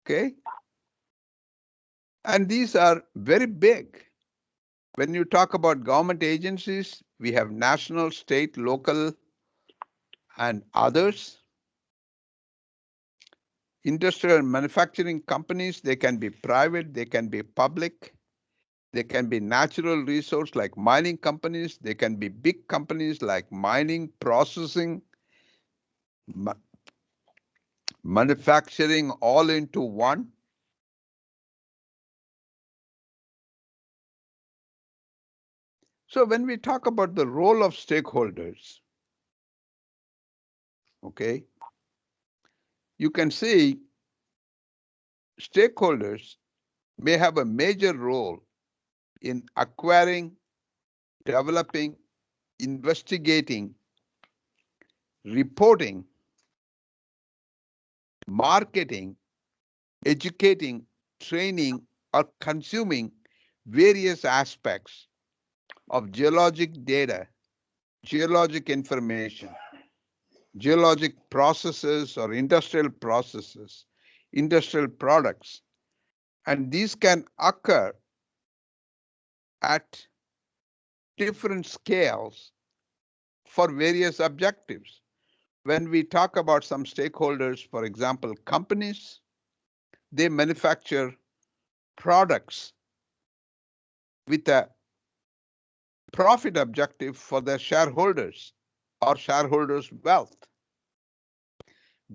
Okay? And these are very big. When you talk about government agencies, we have national, state, local, and others. Industrial and manufacturing companies, they can be private, they can be public, they can be natural resource like mining companies, they can be big companies like mining, processing, manufacturing, all into one. So when we talk about the role of stakeholders, okay, you can see stakeholders may have a major role in acquiring, developing, investigating, reporting, marketing, educating, training, or consuming various aspects of geologic data, geologic information, geologic processes or industrial processes, industrial products, and these can occur at different scales for various objectives. When we talk about some stakeholders, for example, companies, they manufacture products with a profit objective for their shareholders or shareholders' wealth.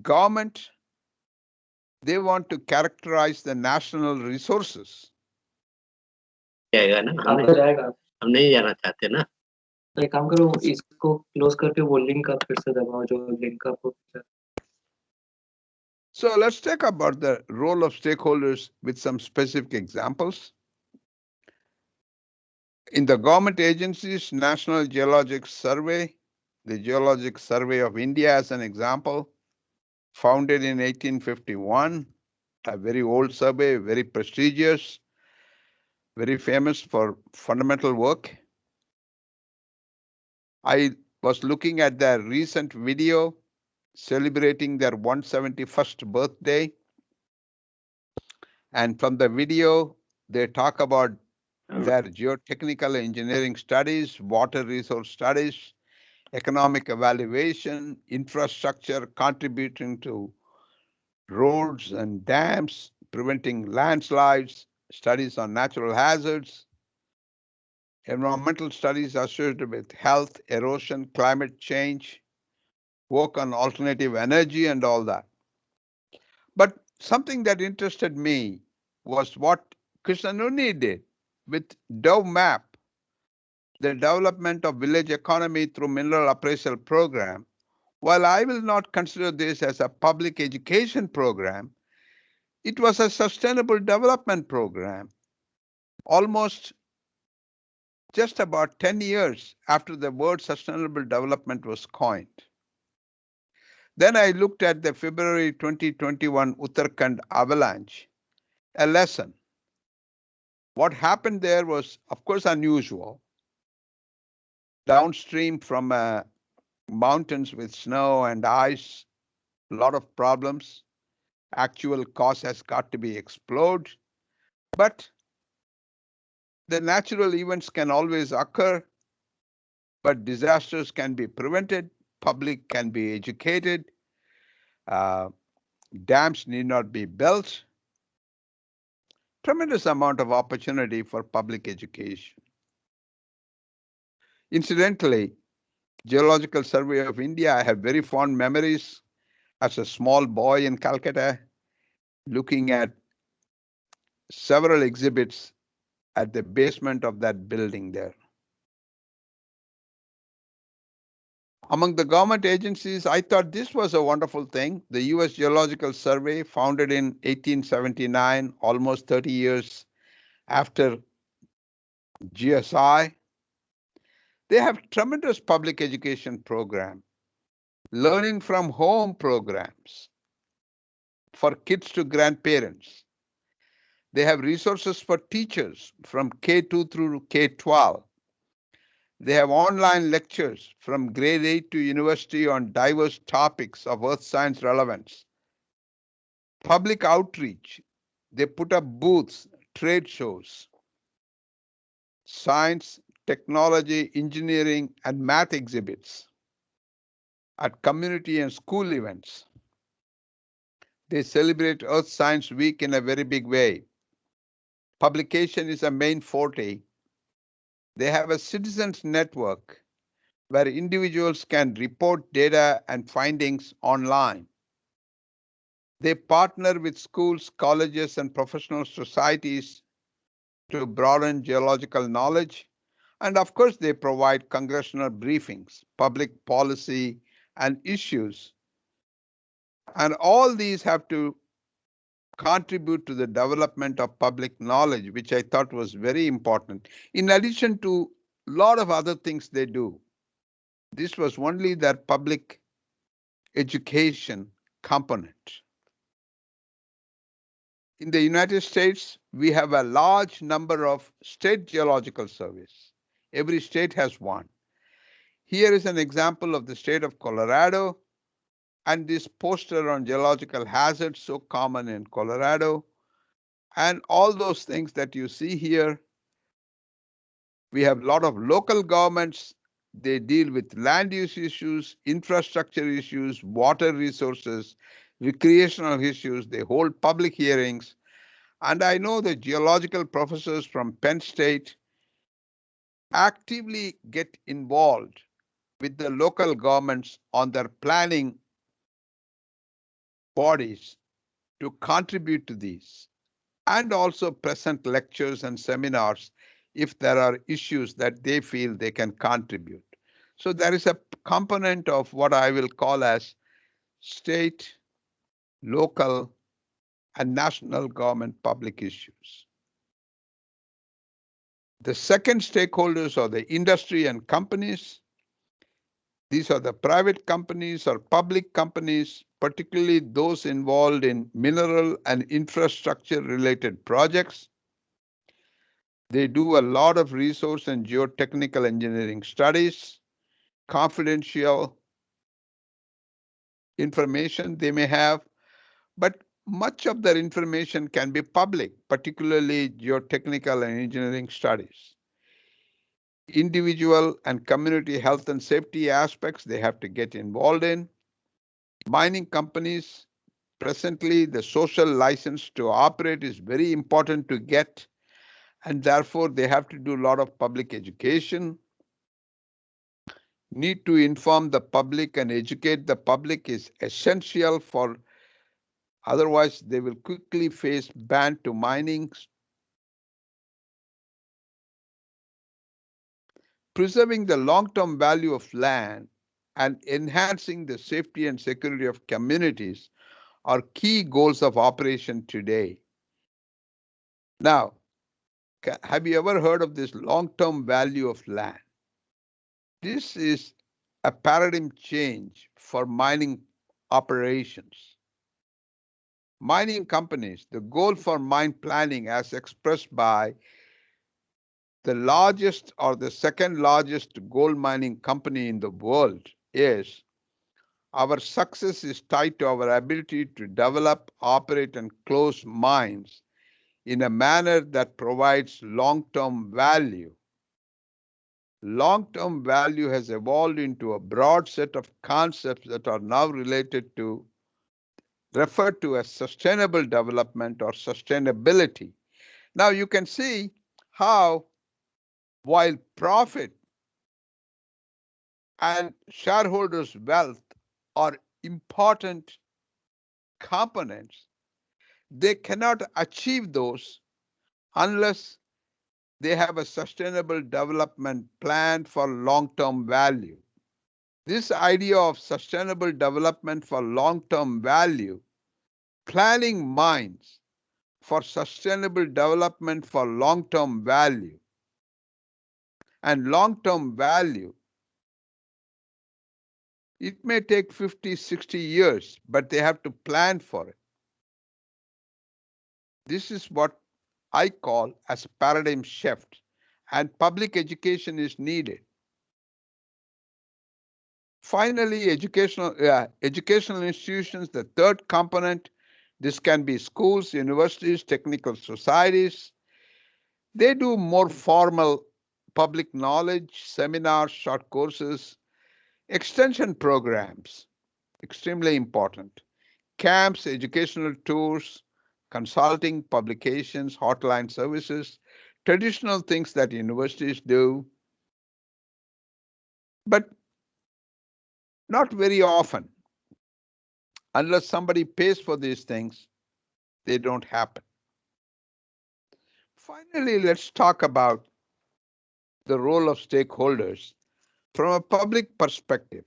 Government, they want to characterize the national resources. जाएगा ना, हम तो जाएगा, हम नहीं जाना चाहते ना। तो एक काम करो, इसको क्लोज करके वो लिंक का फिर से दबाओ जो लिंक का। So let's talk about the role of stakeholders with some specific examples. In the government agencies, National Geologic Survey, the Geologic Survey of India as an example, founded in 1851, a very old survey, very prestigious, very famous for fundamental work. I was looking at their recent video celebrating their 171st birthday. And from the video, they talk about their geotechnical engineering studies, water resource studies, economic evaluation, infrastructure contributing to roads and dams, preventing landslides, studies on natural hazards, environmental studies associated with health, erosion, climate change, work on alternative energy and all that. But something that interested me was what Krishnanunni did with Dove Map, the development of village economy through mineral appraisal program. While I will not consider this as a public education program, it was a sustainable development program. Almost just about 10 years after the word sustainable development was coined. Then I looked at the February 2021 Uttarakhand avalanche, a lesson. What happened there was, of course, unusual. Downstream from mountains with snow and ice, a lot of problems. Actual cause has got to be explored. But the natural events can always occur, but disasters can be prevented, public can be educated, dams need not be built. Tremendous amount of opportunity for public education. Incidentally, Geological Survey of India, I have very fond memories as a small boy in Calcutta, looking at several exhibits at the basement of that building there. Among the government agencies, I thought this was a wonderful thing. The US Geological Survey, founded in 1879, almost 30 years after GSI, they have tremendous public education program, learning from home programs for kids to grandparents. They have resources for teachers from K2 through K12. They have online lectures from grade 8 to university on diverse topics of earth science relevance. Public outreach. They put up booths, trade shows, science, technology, engineering, and math exhibits at community and school events. They celebrate Earth Science Week in a very big way. Publication is a main forte. They have a citizens network where individuals can report data and findings online. They partner with schools, colleges, and professional societies to broaden geological knowledge. And of course, they provide congressional briefings, public policy and issues. And all these have to contribute to the development of public knowledge, which I thought was very important. In addition to a lot of other things they do, this was only their public education component. In the United States, we have a large number of state geological surveys. Every state has one. Here is an example of the state of Colorado and this poster on geological hazards so common in Colorado. And all those things that you see here, we have a lot of local governments. They deal with land use issues, infrastructure issues, water resources, recreational issues. They hold public hearings. And I know the geological professors from Penn State actively get involved with the local governments on their planning bodies to contribute to these, and also present lectures and seminars if there are issues that they feel they can contribute. So there is a component of what I will call as state, local, and national government public issues. The second stakeholders are the industry and companies. These are the private companies or public companies, particularly those involved in mineral and infrastructure related projects. They do a lot of resource and geotechnical engineering studies, confidential information they may have, but much of their information can be public, particularly geotechnical and engineering studies. Individual and community health and safety aspects they have to get involved in. Mining companies, presently the social license to operate is very important to get, and therefore they have to do a lot of public education. Need to inform the public and educate the public is essential, for otherwise they will quickly face ban to mining. Preserving the long-term value of land and enhancing the safety and security of communities are key goals of operation today. Now, have you ever heard of this long-term value of land? This is a paradigm change for mining operations. Mining companies, the goal for mine planning as expressed by the largest or the second largest gold mining company in the world is, our success is tied to our ability to develop, operate, and close mines in a manner that provides long-term value. Long-term value has evolved into a broad set of concepts that are now referred to as sustainable development or sustainability. Now you can see how, while profit and shareholders' wealth are important components, they cannot achieve those unless they have a sustainable development plan for long-term value. This idea of sustainable development for long-term value, planning mines for sustainable development for long-term value, and long-term value, it may take 50, 60 years, but they have to plan for it. This is what I call as a paradigm shift, and public education is needed. Finally, educational institutions, the third component. This can be schools, universities, technical societies. They do more formal public knowledge, seminars, short courses, extension programs, extremely important, camps, educational tours, consulting, publications, hotline services, traditional things that universities do, but not very often. Unless somebody pays for these things, they don't happen. Finally, let's talk about the role of stakeholders from a public perspective.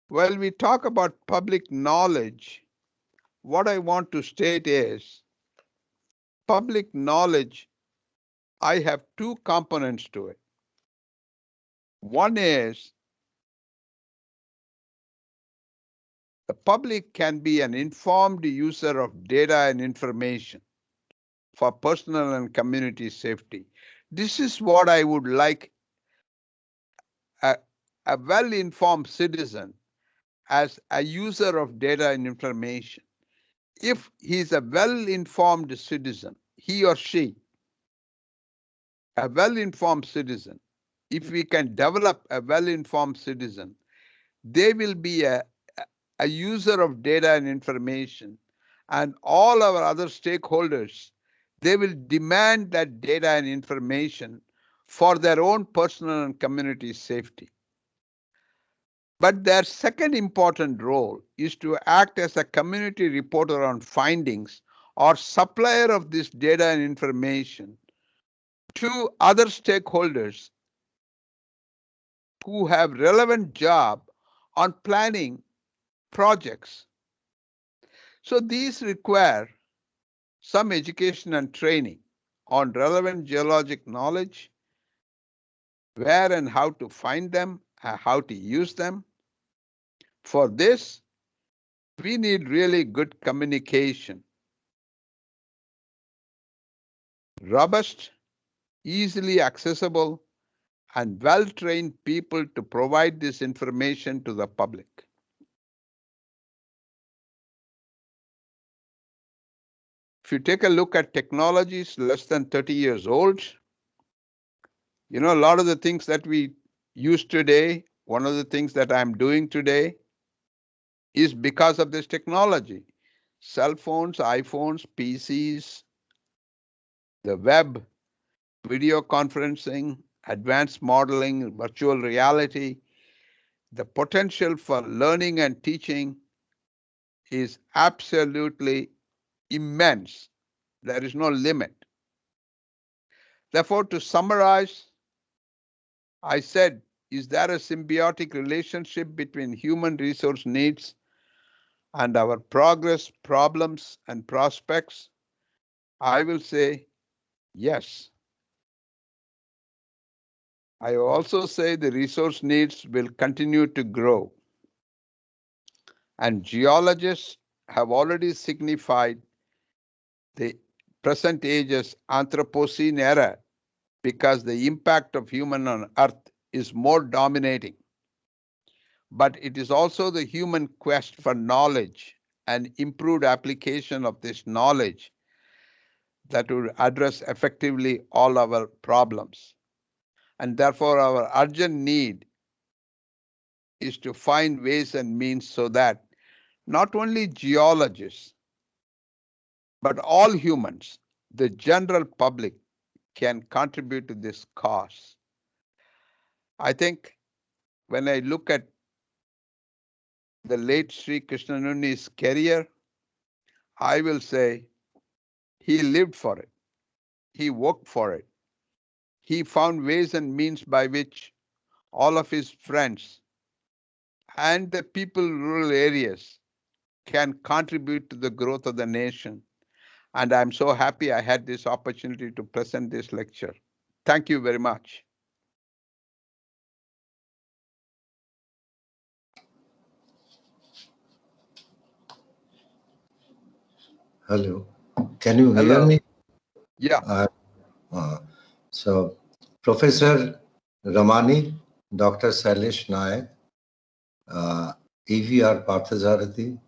While we talk about public knowledge, what I want to state is public knowledge, I have two components to it. One is the public can be an informed user of data and information for personal and community safety. This is what I would like a well-informed citizen as a user of data and information. If he's a well-informed citizen, he or she, a well-informed citizen, if we can develop a well-informed citizen, they will be a user of data and information, and all our other stakeholders, they will demand that data and information for their own personal and community safety. But their second important role is to act as a community reporter on findings or supplier of this data and information to other stakeholders who have relevant job on planning projects. So these require some education and training on relevant geologic knowledge, where and how to find them, how to use them. For this, we need really good communication, robust, easily accessible, and well-trained people to provide this information to the public. If you take a look at technologies less than 30 years old, you know, a lot of the things that we use today, one of the things that I'm doing today is because of this technology. Cell phones, iPhones, PCs, the web, video conferencing, advanced modeling, virtual reality, the potential for learning and teaching is absolutely immense. There is no limit. Therefore, to summarize, I said, is there a symbiotic relationship between human resource needs and our progress, problems, and prospects? I will say yes. I also say the resource needs will continue to grow. And geologists have already signified the present age as Anthropocene era because the impact of human on Earth is more dominating. But it is also the human quest for knowledge and improved application of this knowledge that will address effectively all our problems. And therefore, our urgent need is to find ways and means so that not only geologists, but all humans, the general public, can contribute to this cause. I think when I look at the late Sri Krishnanunni's career, I will say he lived for it. He worked for it. He found ways and means by which all of his friends and the people in rural areas can contribute to the growth of the nation. And I'm so happy I had this opportunity to present this lecture. Thank you very much. Hello. Can you hear Hello. me? Yeah. So, Professor Ramani, Dr. Sailesh Nayak, EVR Parthasarathi,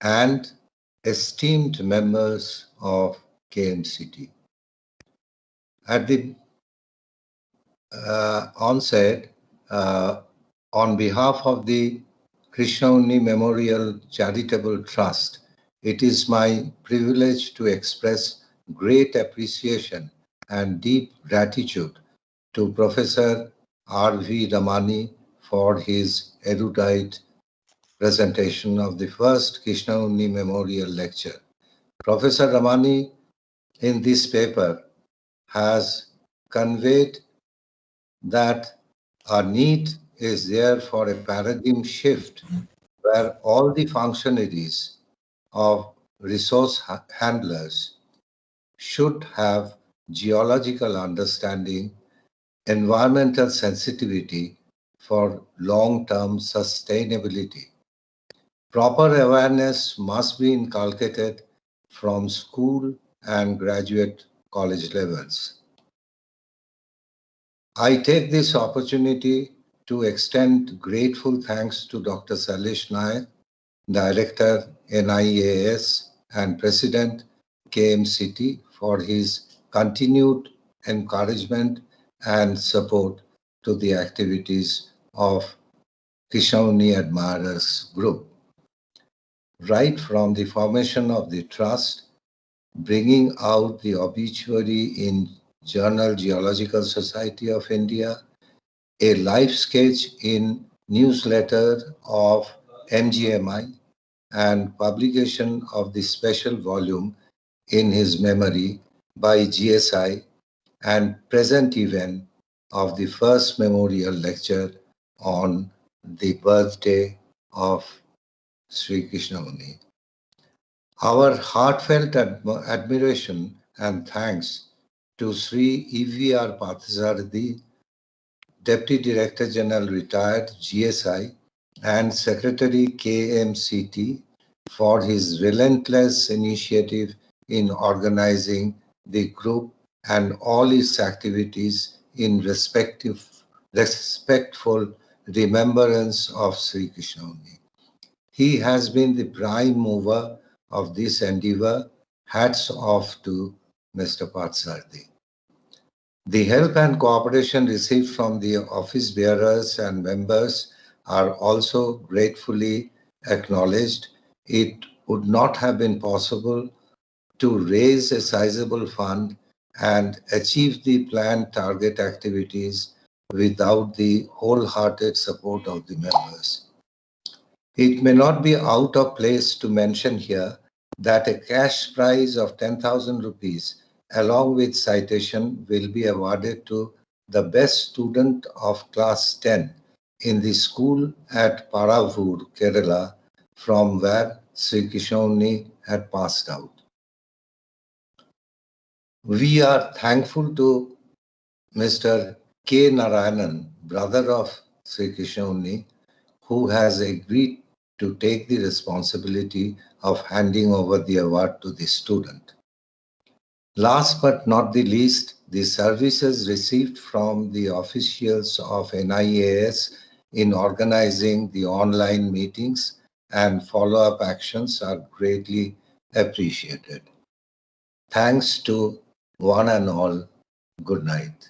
and esteemed members of KMCT. At the onset, on behalf of the Krishnanunni Memorial Charitable Trust, it is my privilege to express great appreciation and deep gratitude to Professor R V Ramani for his erudite presentation of the first Krishnanunni Memorial Lecture. Professor Ramani, in this paper, has conveyed that a need is there for a paradigm shift where all the functionaries of resource handlers should have geological understanding, environmental sensitivity for long-term sustainability. Proper awareness must be inculcated from school and graduate college levels. I take this opportunity to extend grateful thanks to Dr. Sailesh Nayak, Director NIAS and President KMCT for his continued encouragement and support to the activities of Krishnanunni Admirers Group. Right from the formation of the trust, bringing out the obituary in Journal Geological Society of India, a life sketch in newsletter of MGMI, and publication of the special volume in his memory by GSI, and present event of the first memorial lecture on the birthday of Sri Krishnanunni. Our heartfelt admiration and thanks to Sri EVR Parthasarathy, Deputy Director General Retired GSI and Secretary KMCT for his relentless initiative in organizing the group and all its activities in respectful remembrance of Sri Krishnanunni. He has been the prime mover of this endeavor. Hats off to Mr. Parthasarathy. The help and cooperation received from the office bearers and members are also gratefully acknowledged. It would not have been possible to raise a sizable fund and achieve the planned target activities without the wholehearted support of the members. It may not be out of place to mention here that a cash prize of 10,000 rupees along with citation will be awarded to the best student of class 10 in the school at Paravur, Kerala, from where Sri Krishnanunni had passed out. We are thankful to Mr. K. Narayanan, brother of Sri Krishnanunni, who has agreed to take the responsibility of handing over the award to the student. Last but not the least, the services received from the officials of NIAS in organizing the online meetings and follow-up actions are greatly appreciated. Thanks to one and all. Good night.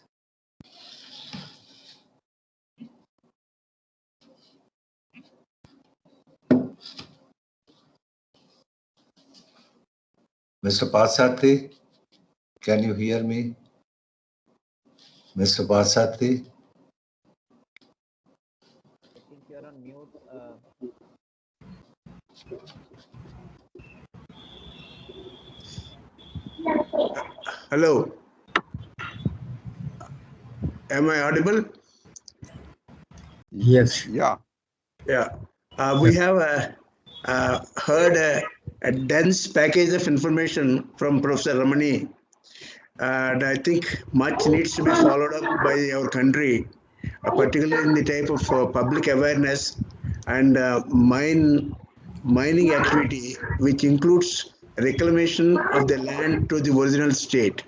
Mr. Parthasarathy, can you hear me? Mr. Parthasarathy? I think you're on mute. Hello. Am I audible? Yes. Yeah. Yeah. We have heard a dense package of information from Professor Ramani, and I think much needs to be followed up by our country, particularly in the type of public awareness and mining activity, which includes reclamation of the land to the original state.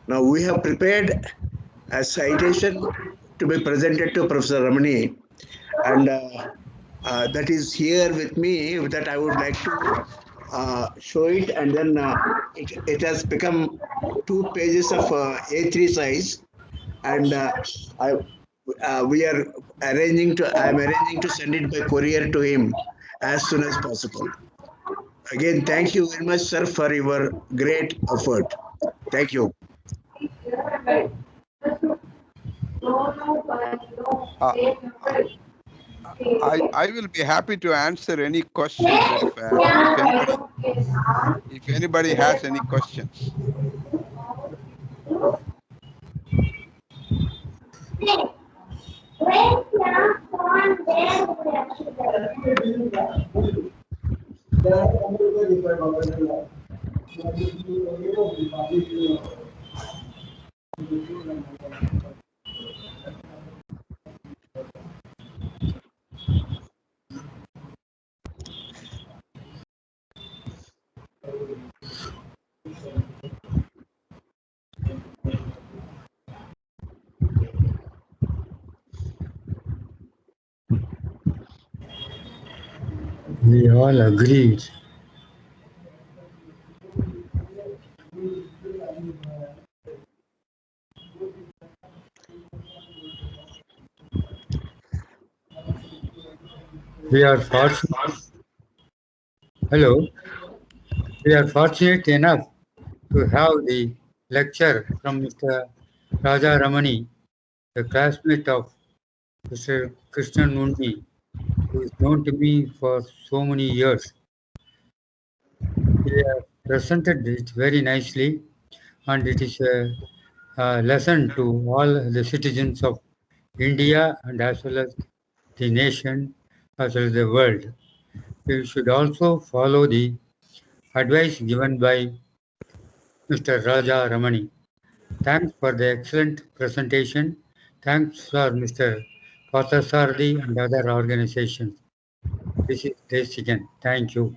Now, we have prepared a citation to be presented to Professor Ramani, and that is here with me, that I would like to show it, and then it has become 2 pages of A3 size, and we are arranging to, I am arranging to send it by courier to him as soon as possible. Again, thank you very much, sir, for your great effort. Thank you. I will be happy to answer any questions if anybody has any questions. We all agreed. We are fortunate. Hello. We are fortunate enough to have the lecture from Mr. Raja Ramani, the classmate of Mr. Krishnanunni, who is known to me for so many years. He has presented it very nicely, and it is a lesson to all the citizens of India and as well as the nation, as well as the world. We should also follow the advice given by Mr. Raja Ramani. Thanks for the excellent presentation. Thanks for Mr. Pathasarthi and other organizations. This is Desikan. Thank you.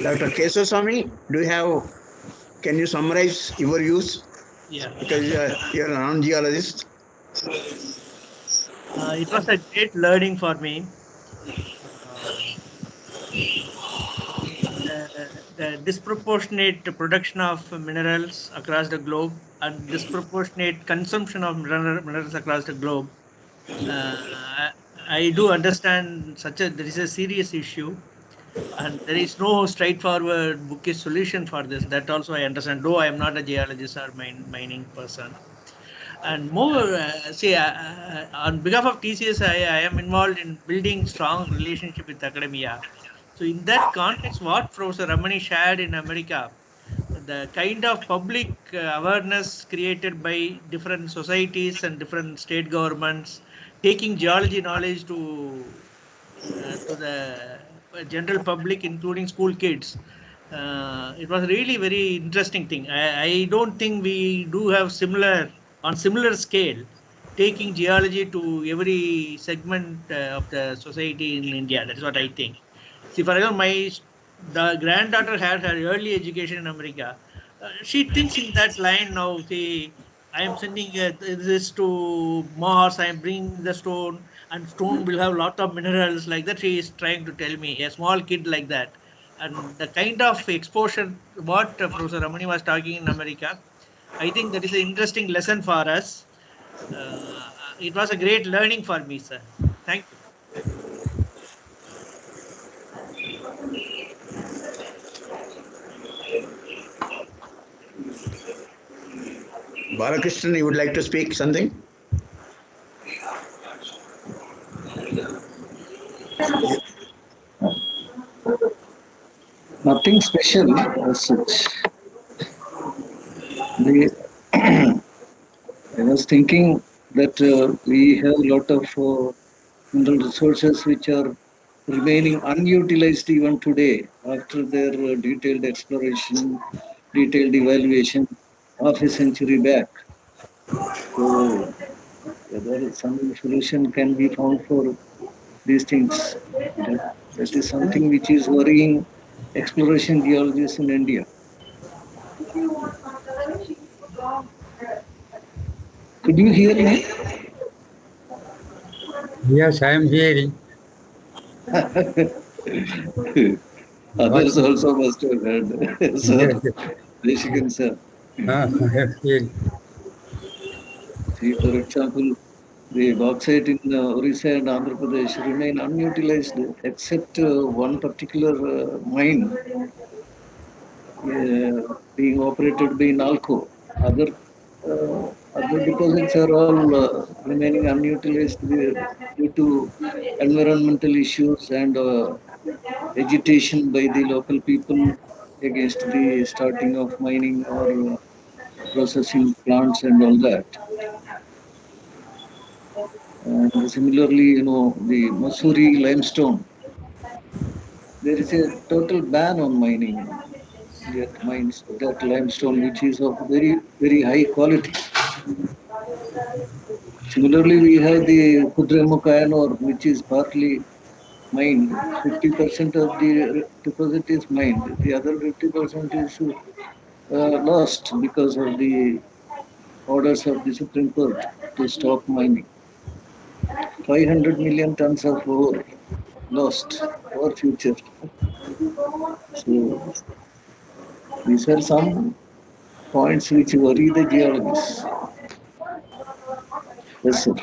Dr. Kesaswamy, can you summarize your views? Yeah. Because you're a non-geologist. It was a great learning for me. The disproportionate production of minerals across the globe and disproportionate consumption of minerals across the globe. I do understand there is a serious issue, and there is no straightforward bookish solution for this. That also I understand, though I am not a geologist or mining person. And more, on behalf of TCS, I am involved in building strong relationship with academia. So in that context, what Professor Ramani shared in America, the kind of public awareness created by different societies and different state governments, taking geology knowledge to the general public, including school kids. It was really very interesting thing. I don't think we do have on similar scale, taking geology to every segment of the society in India. That is what I think. See, for example, the granddaughter had her early education in America. She thinks in that line now. See, I am sending this to Mars. I am bringing the stone, and stone will have a lot of minerals. Like that, she is trying to tell me, a small kid like that. And the kind of exposure what Professor Ramani was talking in America, I think that is an interesting lesson for us. It was a great learning for me, sir. Thank you. Balakrishnan, you would like to speak something? Nothing special as such. I was thinking that we have a lot of mineral resources which are remaining unutilized even today after their detailed exploration, detailed evaluation half a century back. So whether some solution can be found for these things, that is something which is worrying exploration geologists in India. Could you hear me? Yes, I am hearing. Others also must have heard. So, Yes. Deshikan sir. Feel. See, for example, the bauxite in Orissa and Andhra Pradesh remain unutilized except one particular mine being operated by NALCO. Other other deposits are all remaining unutilized due to environmental issues and agitation by the local people against the starting of mining or processing plants and all that. And similarly, the Masuri limestone, there is a total ban on mining that limestone, which is of very, very high quality. Similarly, we have the Kudremukh iron ore, which is partly mined. 50% of the deposit is mined. The other 50% is lost because of the orders of the Supreme Court to stop mining. 500 million tons of ore lost for future. So these are some points which worry the geologists. Yes, sir.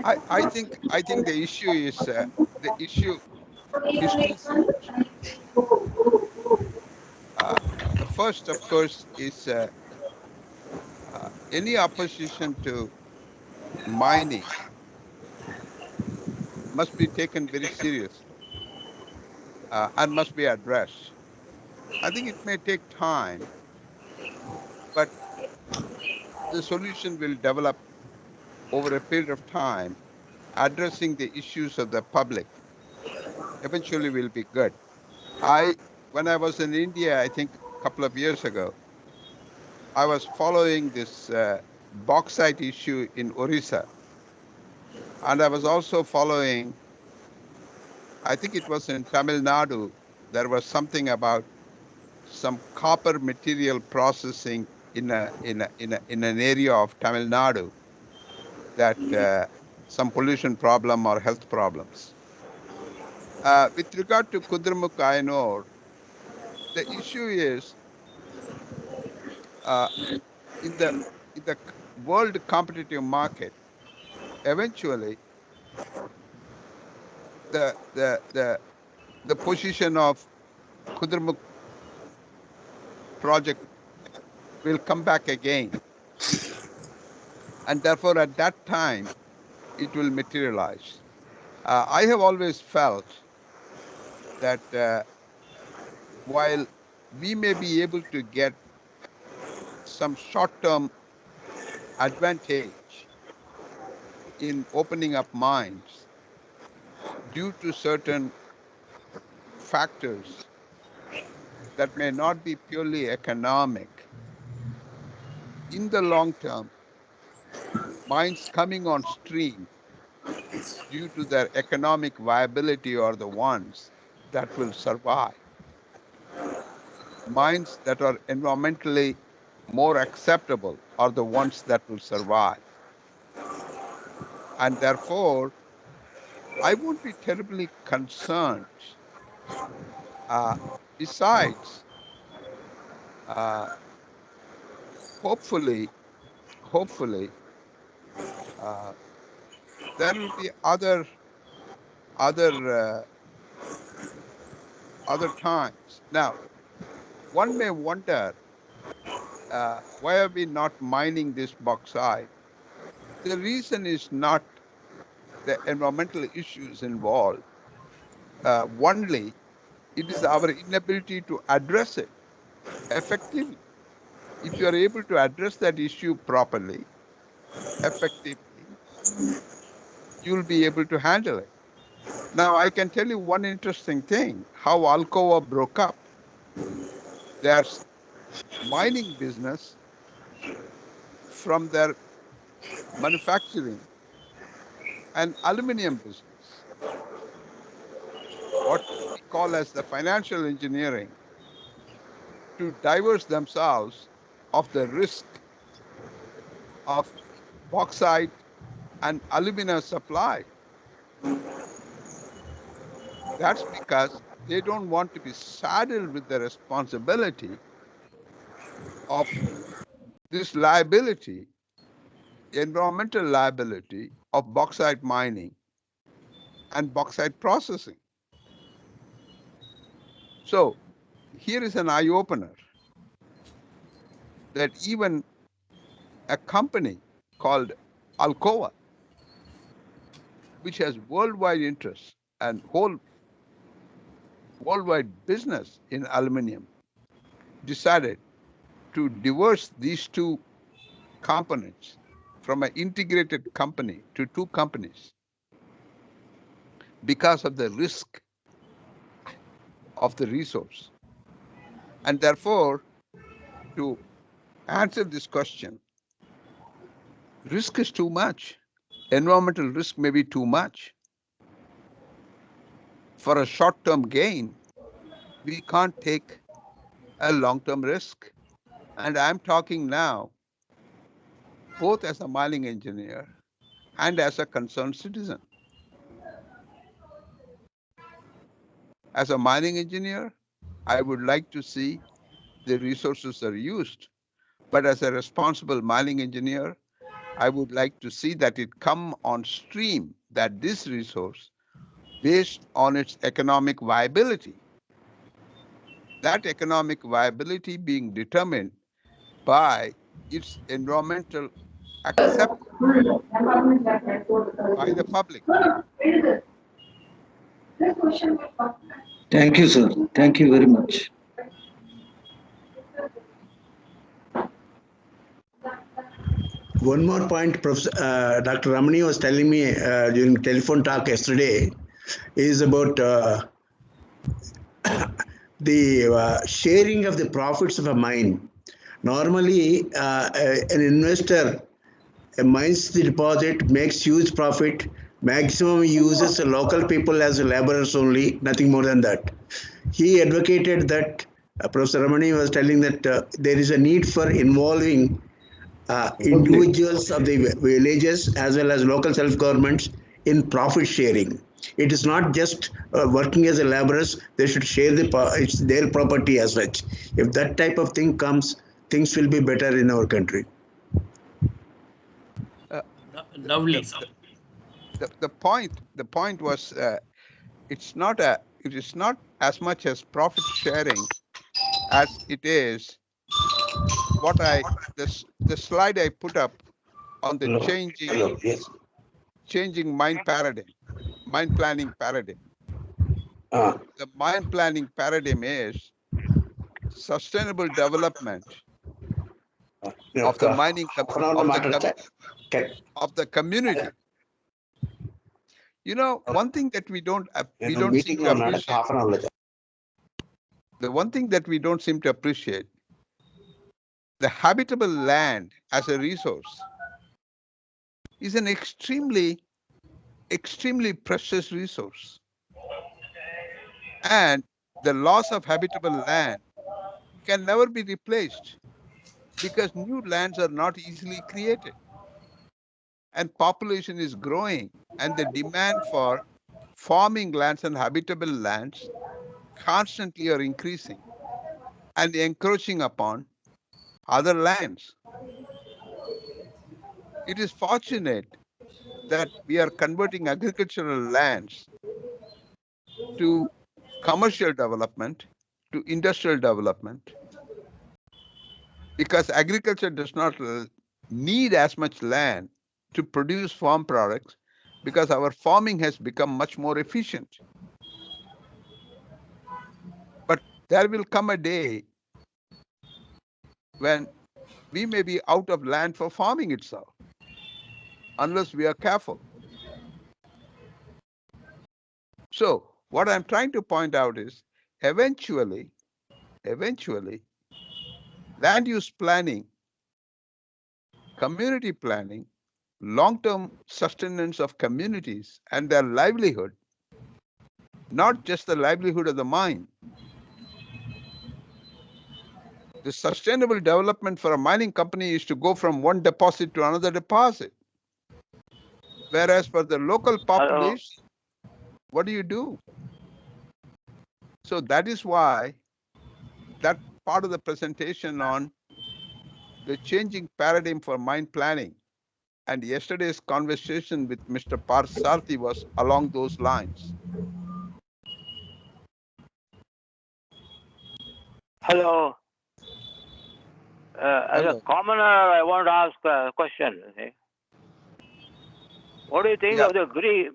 I think the issue is twofold. The first, of course, is any opposition to mining must be taken very seriously and must be addressed. I think it may take time, but the solution will develop over a period of time. Addressing the issues of the public eventually will be good. When I was in India, I think a couple of years ago, I was following this bauxite issue in Orissa. And I was also following, I think it was in Tamil Nadu, there was something about some copper material processing in an area of Tamil Nadu that some pollution problem or health problems. With regard to Kudremukh iron ore, the issue is in the world competitive market, eventually the position of Kudremukh project will come back again. And therefore, at that time, it will materialize. I have always felt that while we may be able to get some short-term advantage in opening up mines due to certain factors that may not be purely economic, in the long term, mines coming on stream due to their economic viability are the ones that will survive. Mines that are environmentally more acceptable are the ones that will survive. And therefore, I won't be terribly concerned. Besides, hopefully, there will be other times. Now, one may wonder, why are we not mining this bauxite? The reason is not the environmental issues involved. Only, it is our inability to address it effectively. If you are able to address that issue properly, effectively, you'll be able to handle it. Now, I can tell you one interesting thing, how Alcoa broke up. Their mining business from their manufacturing and aluminum business, what we call as the financial engineering, to diverse themselves of the risk of bauxite and alumina supply. That's because they don't want to be saddled with the responsibility of this liability, environmental liability of bauxite mining and bauxite processing. So here is an eye-opener that even a company called Alcoa, which has worldwide interests and whole worldwide business in aluminum, decided to divorce these two components from an integrated company to two companies because of the risk of the resource. And therefore, to answer this question, risk is too much. Environmental risk may be too much. For a short-term gain, we can't take a long-term risk. And I'm talking now both as a mining engineer and as a concerned citizen. As a mining engineer, I would like to see the resources are used. But as a responsible mining engineer, I would like to see that it come on stream, that this resource, based on its economic viability, that economic viability being determined by its environmental acceptance by the public. Thank you, sir. Thank you very much. One more point, Dr. Ramani was telling me during telephone talk yesterday is about the sharing of the profits of a mine. Normally, an investor mines the deposit, makes huge profit, maximum uses the local people as laborers only, nothing more than that. He advocated that, Professor Ramani was telling that there is a need for involving individuals of the villages as well as local self-governments in profit sharing. It is not just working as a laborers, they should share it's their property as such. If that type of thing comes, things will be better in our country. Lovely. The point was it is not as much as profit sharing as it is what the slide I put up on the changing mine planning paradigm. The mine planning paradigm is sustainable development of the mining of the community. You know, one thing that we don't seem to appreciate. The one thing that we don't seem to appreciate, the habitable land as a resource is an extremely precious resource. And the loss of habitable land can never be replaced because new lands are not easily created. And population is growing, and the demand for farming lands and habitable lands constantly are increasing and encroaching upon other lands. It is fortunate that we are converting agricultural lands to commercial development, to industrial development, because agriculture does not need as much land to produce farm products because our farming has become much more efficient. But there will come a day when we may be out of land for farming itself, unless we are careful. So what I'm trying to point out is eventually, land use planning, community planning, long-term sustenance of communities and their livelihood, not just the livelihood of the mine. The sustainable development for a mining company is to go from one deposit to another deposit. Whereas for the local population, what do you do? So that is why that part of the presentation on the changing paradigm for mine planning. And yesterday's conversation with Mr. Parsarthi was along those lines. Hello. As a commoner, I want to ask a question. What do you think of the greed?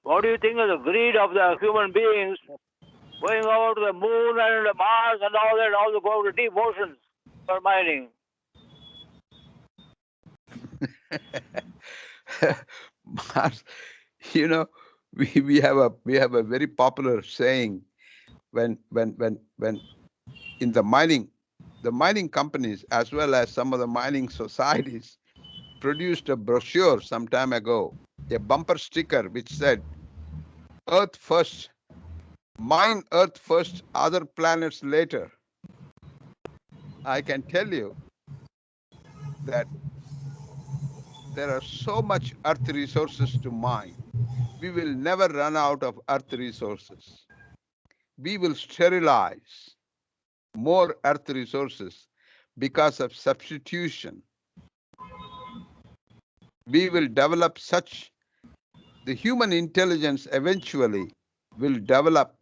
What do you think of the greed of the human beings going over to the moon and Mars and all that, all to go to deep oceans for mining? Mars, you know, we have a very popular saying when in the mining companies as well as some of the mining societies produced a brochure some time ago, a bumper sticker which said, Earth first, mine Earth first, other planets later. I can tell you that there are so much Earth resources to mine. We will never run out of Earth resources. We will sterilize more Earth resources because of substitution. We will develop such, the human intelligence eventually will develop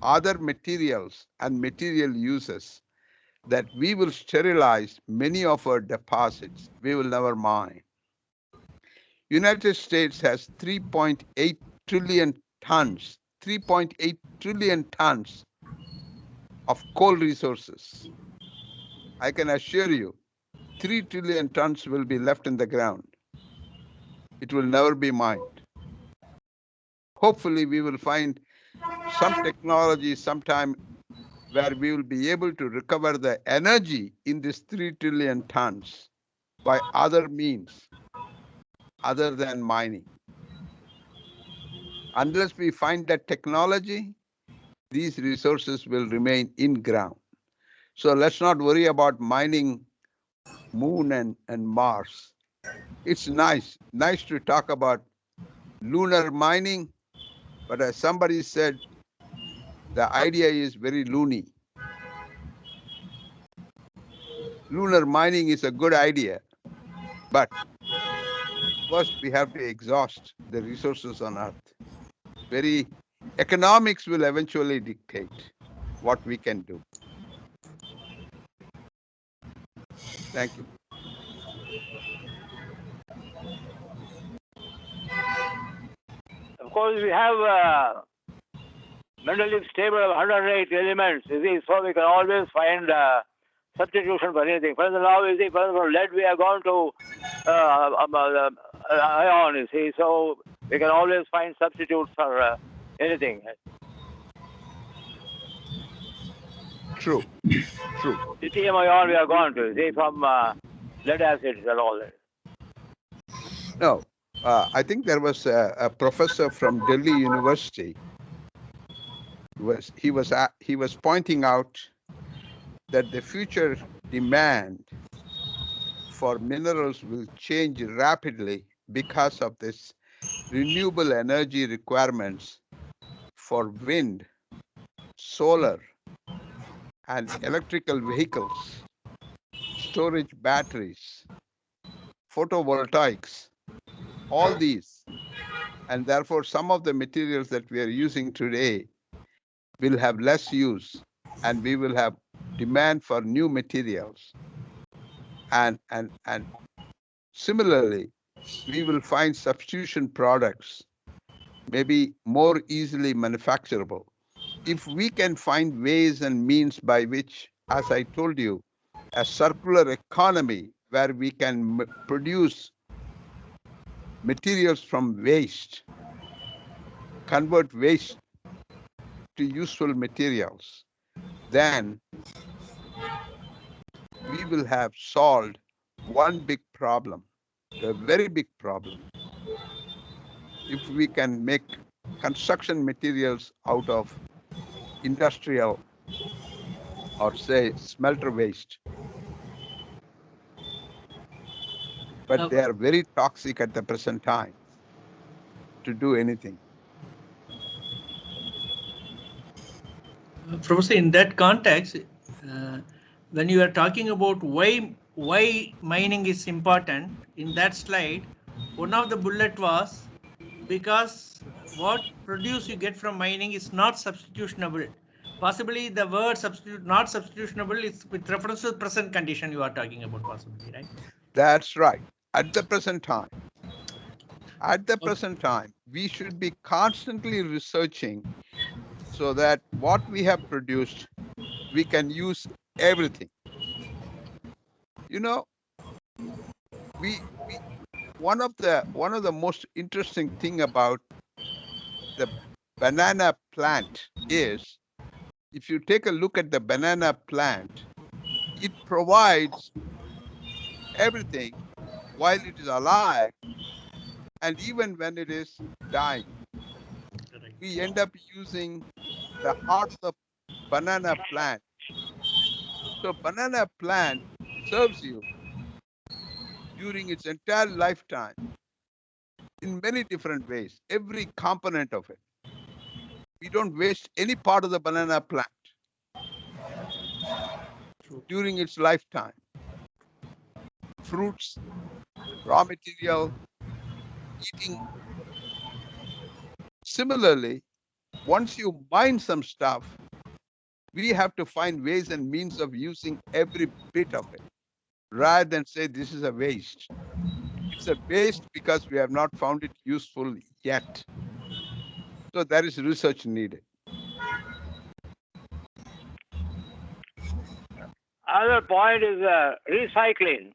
other materials and material uses that we will sterilize many of our deposits. We will never mine. United States has 3.8 trillion tons, 3.8 trillion tons of coal resources. I can assure you, 3 trillion tons will be left in the ground. It will never be mined. Hopefully, we will find some technology sometime where we will be able to recover the energy in this 3 trillion tons by other means other than mining. Unless we find that technology, these resources will remain in ground. So let's not worry about mining Moon and Mars. It's nice to talk about lunar mining, but as somebody said, the idea is very loony. Lunar mining is a good idea, but first we have to exhaust the resources on Earth. Economics will eventually dictate what we can do. Thank you. Of course, we have Mendeleev's table of 108 elements, you see, so we can always find substitution for anything. For example, now, you see, for example, lead, we have gone to ion, you see, so we can always find substitutes for anything. True. Lithium ion we have gone to, see, from lead acids and all that. No, I think there was a professor from Delhi University. He was pointing out that the future demand for minerals will change rapidly because of this renewable energy requirements for wind, solar, and electrical vehicles, storage batteries, photovoltaics, all these. And therefore, some of the materials that we are using today will have less use, and we will have demand for new materials. And similarly, we will find substitution products maybe more easily manufacturable. If we can find ways and means by which, as I told you, a circular economy where we can produce materials from waste, convert waste to useful materials, then we will have solved one big problem, a very big problem. If we can make construction materials out of industrial or say smelter waste, but they are very toxic at the present time to do anything. Professor, in that context, when you are talking about why why mining is important. In that slide, one of the bullet was because what produce you get from mining is not substitutionable. Possibly the word not substitutionable is with reference to the present condition you are talking about, possibly, right? That's right. At the present time. At the present time, we should be constantly researching so that what we have produced, we can use everything. You know, one of the most interesting thing about the banana plant is, if you take a look at the banana plant, it provides everything while it is alive and even when it is dying. We end up using the heart of the banana plant. So banana plant serves you during its entire lifetime in many different ways, every component of it. We don't waste any part of the banana plant during its lifetime. Fruits, raw material, eating. Similarly, once you mine some stuff, we have to find ways and means of using every bit of it, rather than say this is a waste. It's a waste because we have not found it useful yet. So there is research needed. Other point is recycling.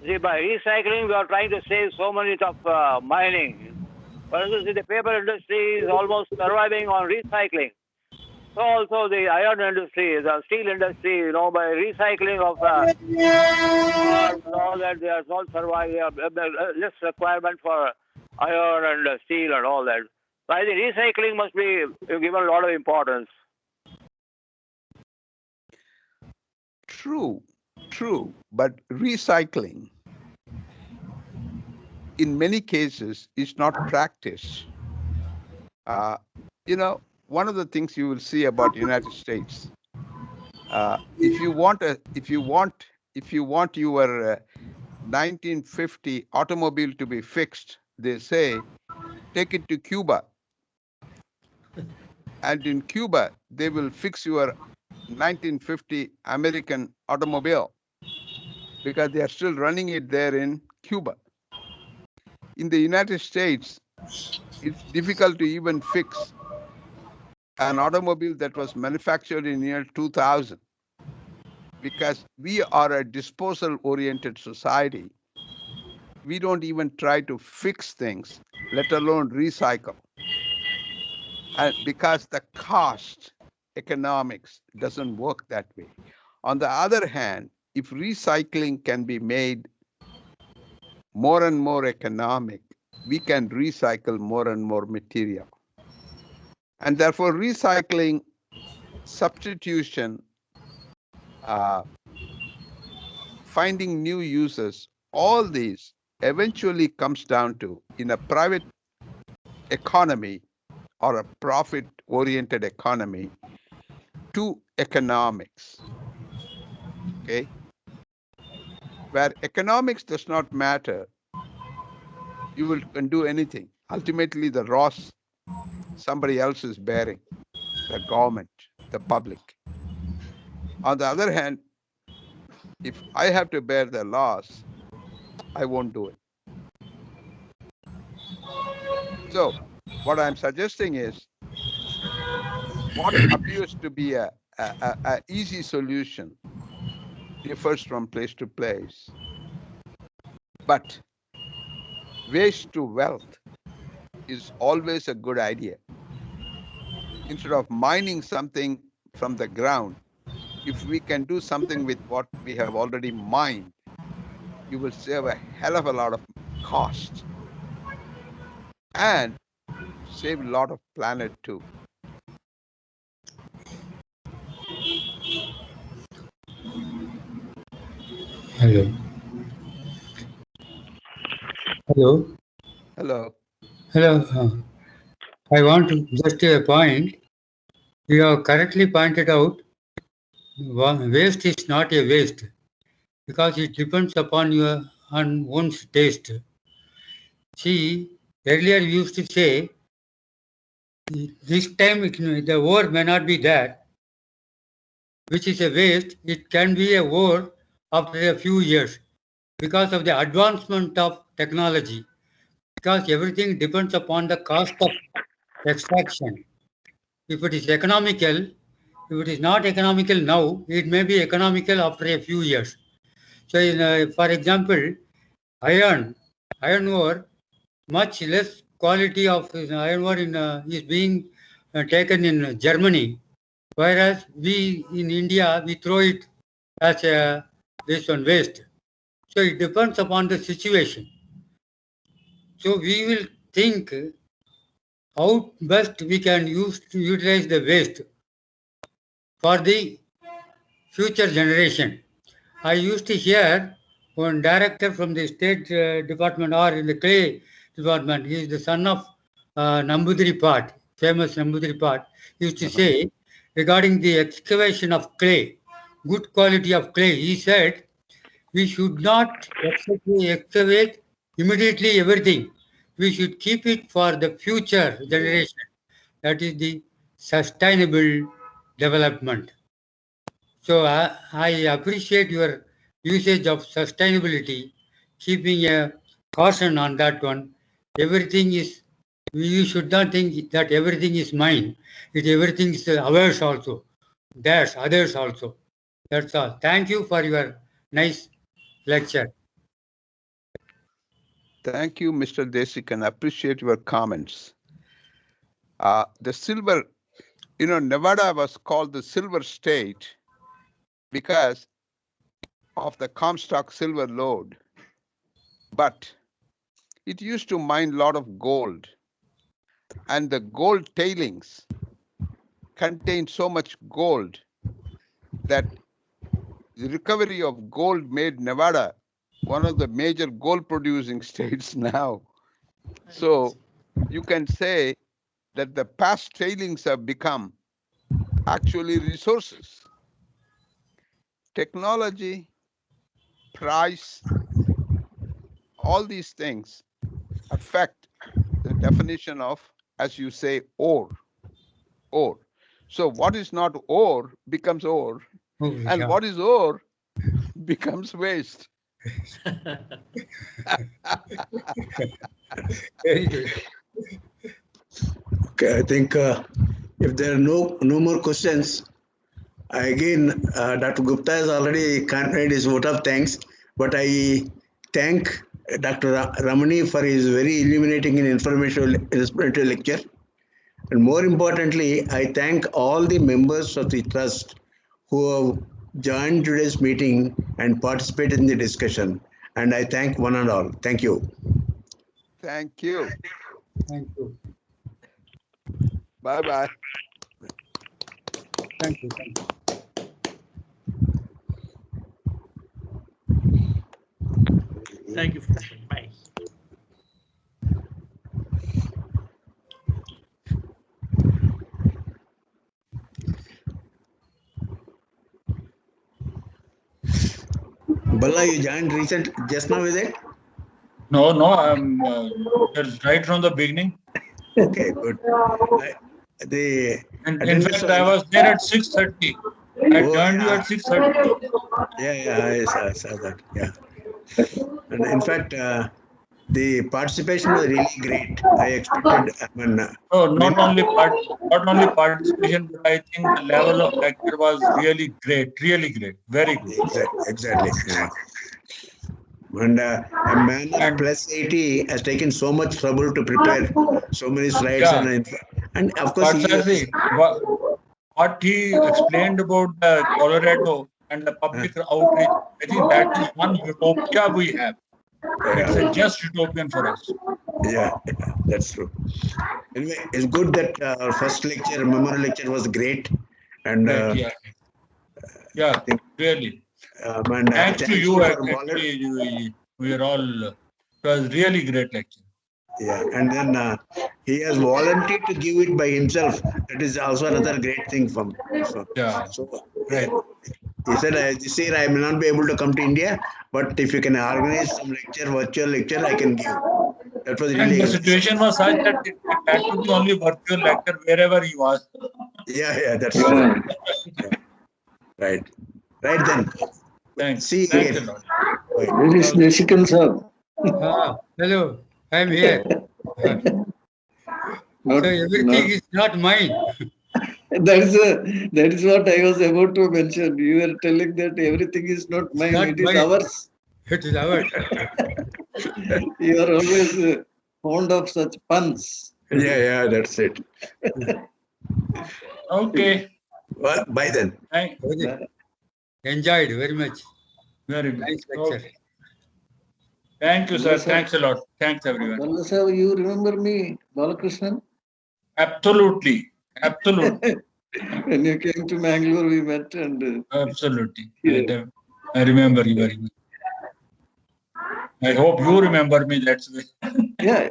See, by recycling, we are trying to save so many of mining. For instance, the paper industry is almost surviving on recycling. So also the iron industry, the steel industry, you know, by recycling of all that, they are all surviving. Less requirement for iron and steel and all that. So I think recycling must be given a lot of importance. True, but recycling in many cases is not practiced. You know, one of the things you will see about the United States, if you want your 1950 automobile to be fixed, they say, take it to Cuba. And in Cuba, they will fix your 1950 American automobile because they are still running it there in Cuba. In the United States, it's difficult to even fix an automobile that was manufactured in year 2000 because we are a disposal-oriented society. We don't even try to fix things, let alone recycle. And because the cost economics doesn't work that way. On the other hand, if recycling can be made more and more economic, we can recycle more and more material. And therefore, recycling, substitution, finding new uses, all these eventually comes down to, in a private economy or a profit-oriented economy, to economics. Okay? Where economics does not matter, you can do anything. Ultimately, the loss somebody else is bearing, the government, the public. On the other hand, if I have to bear the loss, I won't do it. So what I'm suggesting is, what appears to be a easy solution differs from place to place. But waste to wealth is always a good idea. Instead of mining something from the ground, if we can do something with what we have already mined, you will save a hell of a lot of cost and save a lot of planet too. Hello. Hello. Hello. Hello. I want to just a point. You have correctly pointed out waste is not a waste. because it depends upon your on one's taste. See, earlier we used to say, this time the ore may not be there, which is a waste. It can be a ore after a few years because of the advancement of technology, because everything depends upon the cost of extraction. If it is economical, if it is not economical now, it may be economical after a few years. So, for example, iron ore, much less quality of iron ore is being taken in Germany, whereas we in India we throw it as a waste. So it depends upon the situation. So we will think how best we can utilize the waste for the future generation. I used to hear one director from the state department or in the clay department, he is the son of Nambudiri Pat, famous Nambudiri Pat, used to say regarding the excavation of clay, good quality of clay, he said, we should not excavate immediately everything. We should keep it for the future generation. That is the sustainable development. So I appreciate your usage of sustainability, keeping a caution on that one. Everything is, you should not think that everything is mine. Everything is ours also. Theirs, others also. That's all. Thank you for your nice lecture. Thank you, Mr. Desikan. I appreciate your comments. The silver, Nevada was called the silver state because of the Comstock silver lode. But it used to mine a lot of gold. And the gold tailings contained so much gold that the recovery of gold made Nevada one of the major gold producing states now. So you can say that the past tailings have become actually resources. Technology, price, all these things affect the definition of, as you say, ore. So what is not ore becomes ore, and what is ore becomes waste. Okay, I think if there are no more questions, Dr. Gupta has already conveyed his vote of thanks, but I thank Dr. Ramani for his very illuminating and informative lecture. And more importantly, I thank all the members of the trust who have joined today's meeting and participated in the discussion. And I thank one and all. Thank you. Thank you. Thank you. Bye-bye. Thank you. Thank you. Thank you. Bye. Balla, you joined just now, is it? No, I'm right from the beginning. Okay, good. In fact, I was there at 6:30. I joined you at 6:30. Yeah, I saw that. Yeah. And in fact, the participation was really great. I expected. Not only participation, but I think the level of lecture was really great, very good. Exactly. Yeah. And a man of plus 80 has taken so much trouble to prepare so many slides, and of course, what he explained about Colorado and the public outreach, I think that is one utopia we have. It's a just utopian for us. Yeah, that's true. Anyway, it's good that our first lecture, memorial lecture, was great, and really. And thanks to you, actually, we are all. It was really great lecture. Yeah, and then he has volunteered to give it by himself. That is also another great thing from. Yeah. So right. He said, this year I may not be able to come to India, but if you can organize some lecture, virtual lecture, I can give. That was And really the situation was such that it had to be only virtual lecture wherever he was. Yeah, that's true. Right. Right then. Thanks. See you Thanks a again. lot. Where is Desikan sir? Hello, I'm here. Not, So everything is not mine. that is what I was about to mention. You were telling that everything is not mine, not it is mine. ours. It is ours. You are always fond of such puns. Yeah, that's it. Okay. Well, bye then. Okay. Enjoyed very much. Very much. Nice lecture. Okay. Thank you, sir. Thanks a lot. Thanks, everyone. Sir, you remember me, Balakrishnan? Absolutely. Absolutely. When you came to Mangalore, we met and. Absolutely. Yeah. I remember you very much. I hope you remember me that way. Yeah,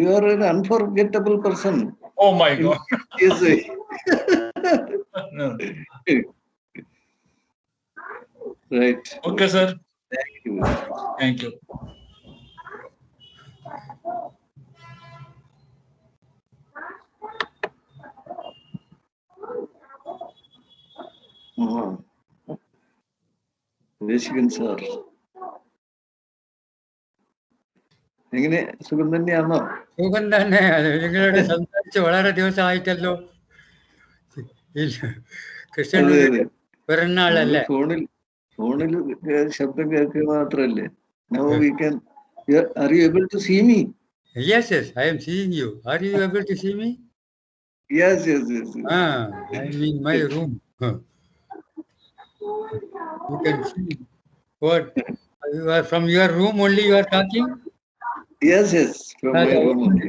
you are an unforgettable person. Oh my God. Yes. No. Right. Okay, sir. Thank you. Thank you. Desikan sir. എങ്ങനെ സുഖം തന്നെയാണോ? സുഖം തന്നെ. നിങ്ങളോട് സംസാരിച്ച് വളരെ ദിവസമായിട്ടല്ലോ. കൃഷ്ണനുണ്ണി പിറന്നാളല്ലേ? ഫോണിൽ ശബ്ദം കേൾക്കുക മാത്രല്ലേ. Now we can. Are you able to see me? Yes, I am seeing you. Are you able to see me? Yes. I am in my room. You can see. What? You are from your room only you are talking? Yes, from my room only.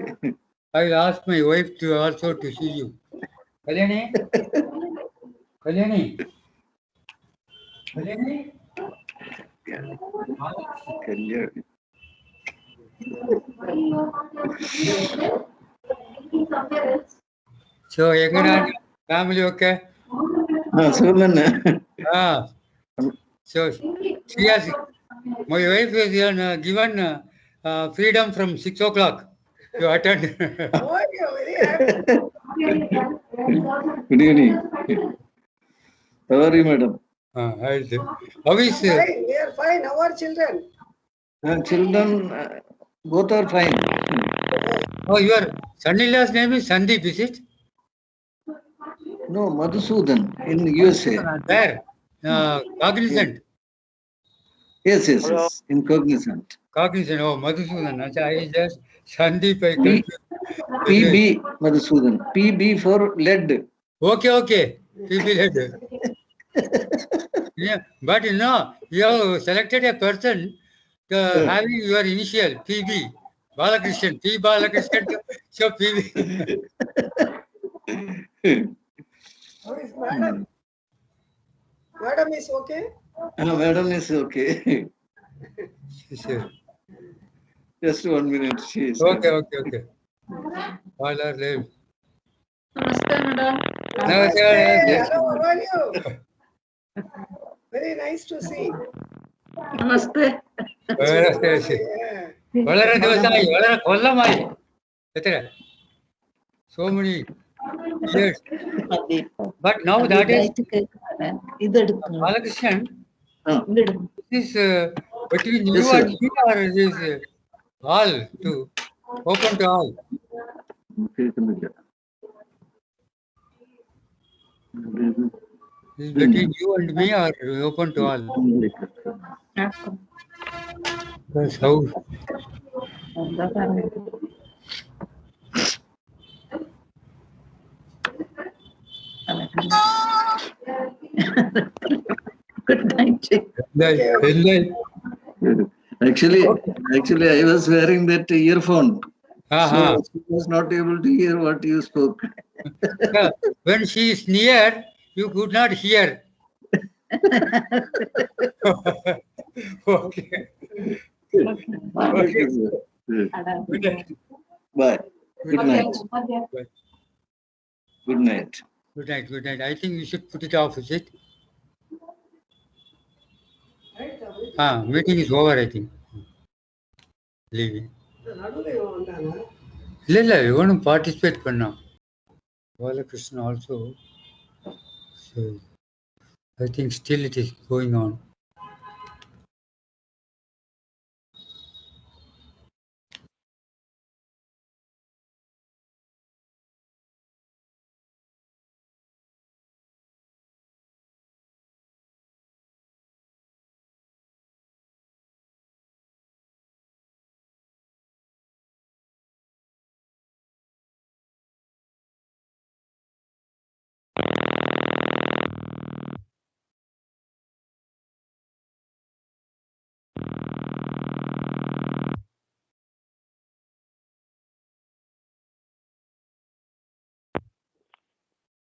I will ask my wife to also to see you. Kalyani? Kalyani. So, എങ്ങനെയാണ് family ഒക്കെ? സുഖം തന്നെ. So she has, my wife has given freedom from 6 o'clock to attend. Good evening. How are you, madam? How is it? How is we are fine. How are children? Children, both are fine. Oh, your son-in-law's name is Sandeep, is it? No, Madhusudan in USA. There, Cognizant. Yes, in Cognizant. Cognizant, oh, Madhusudan. I just Sandeep. PB Madhusudan. PB for lead. Okay. PB lead. Yeah, but you know, you have selected a person having your initial PB. Balakrishnan, P. Balakrishnan, so PB. How is madam? Madam is okay? Madam is okay. Just 1 minute. She is okay. All are there. Namaste, madam. Namaste. Hello, how are you? Very nice to see. Namaste. വളരെ ദിവസമായി, വളരെ കൊല്ലമായി. എത്ര? So many years. But now that is Balakrishnan. This is between you and me, or is this all to open to all? Is between you and me or open to all? That's how. Good night. Actually, I was wearing that earphone. So I was not able to hear what you spoke. When she is near, you could not hear. Okay. Bye. Good night. Good night. Good night. I think we should put it off, is it? Meeting is over, I think. Leaving. இல்ல இவனும் participate பண்ணான் Balakrishnan also. So I think still it is going on.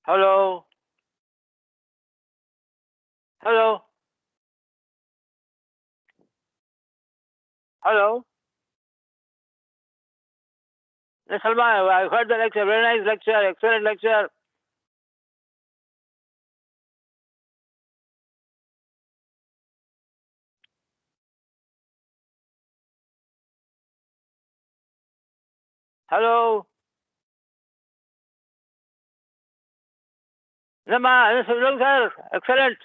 Hello. Hello. Hello. Yes, Salman, I heard the lecture. Very nice lecture. Excellent lecture. Hello. Nama, sir. Excellent.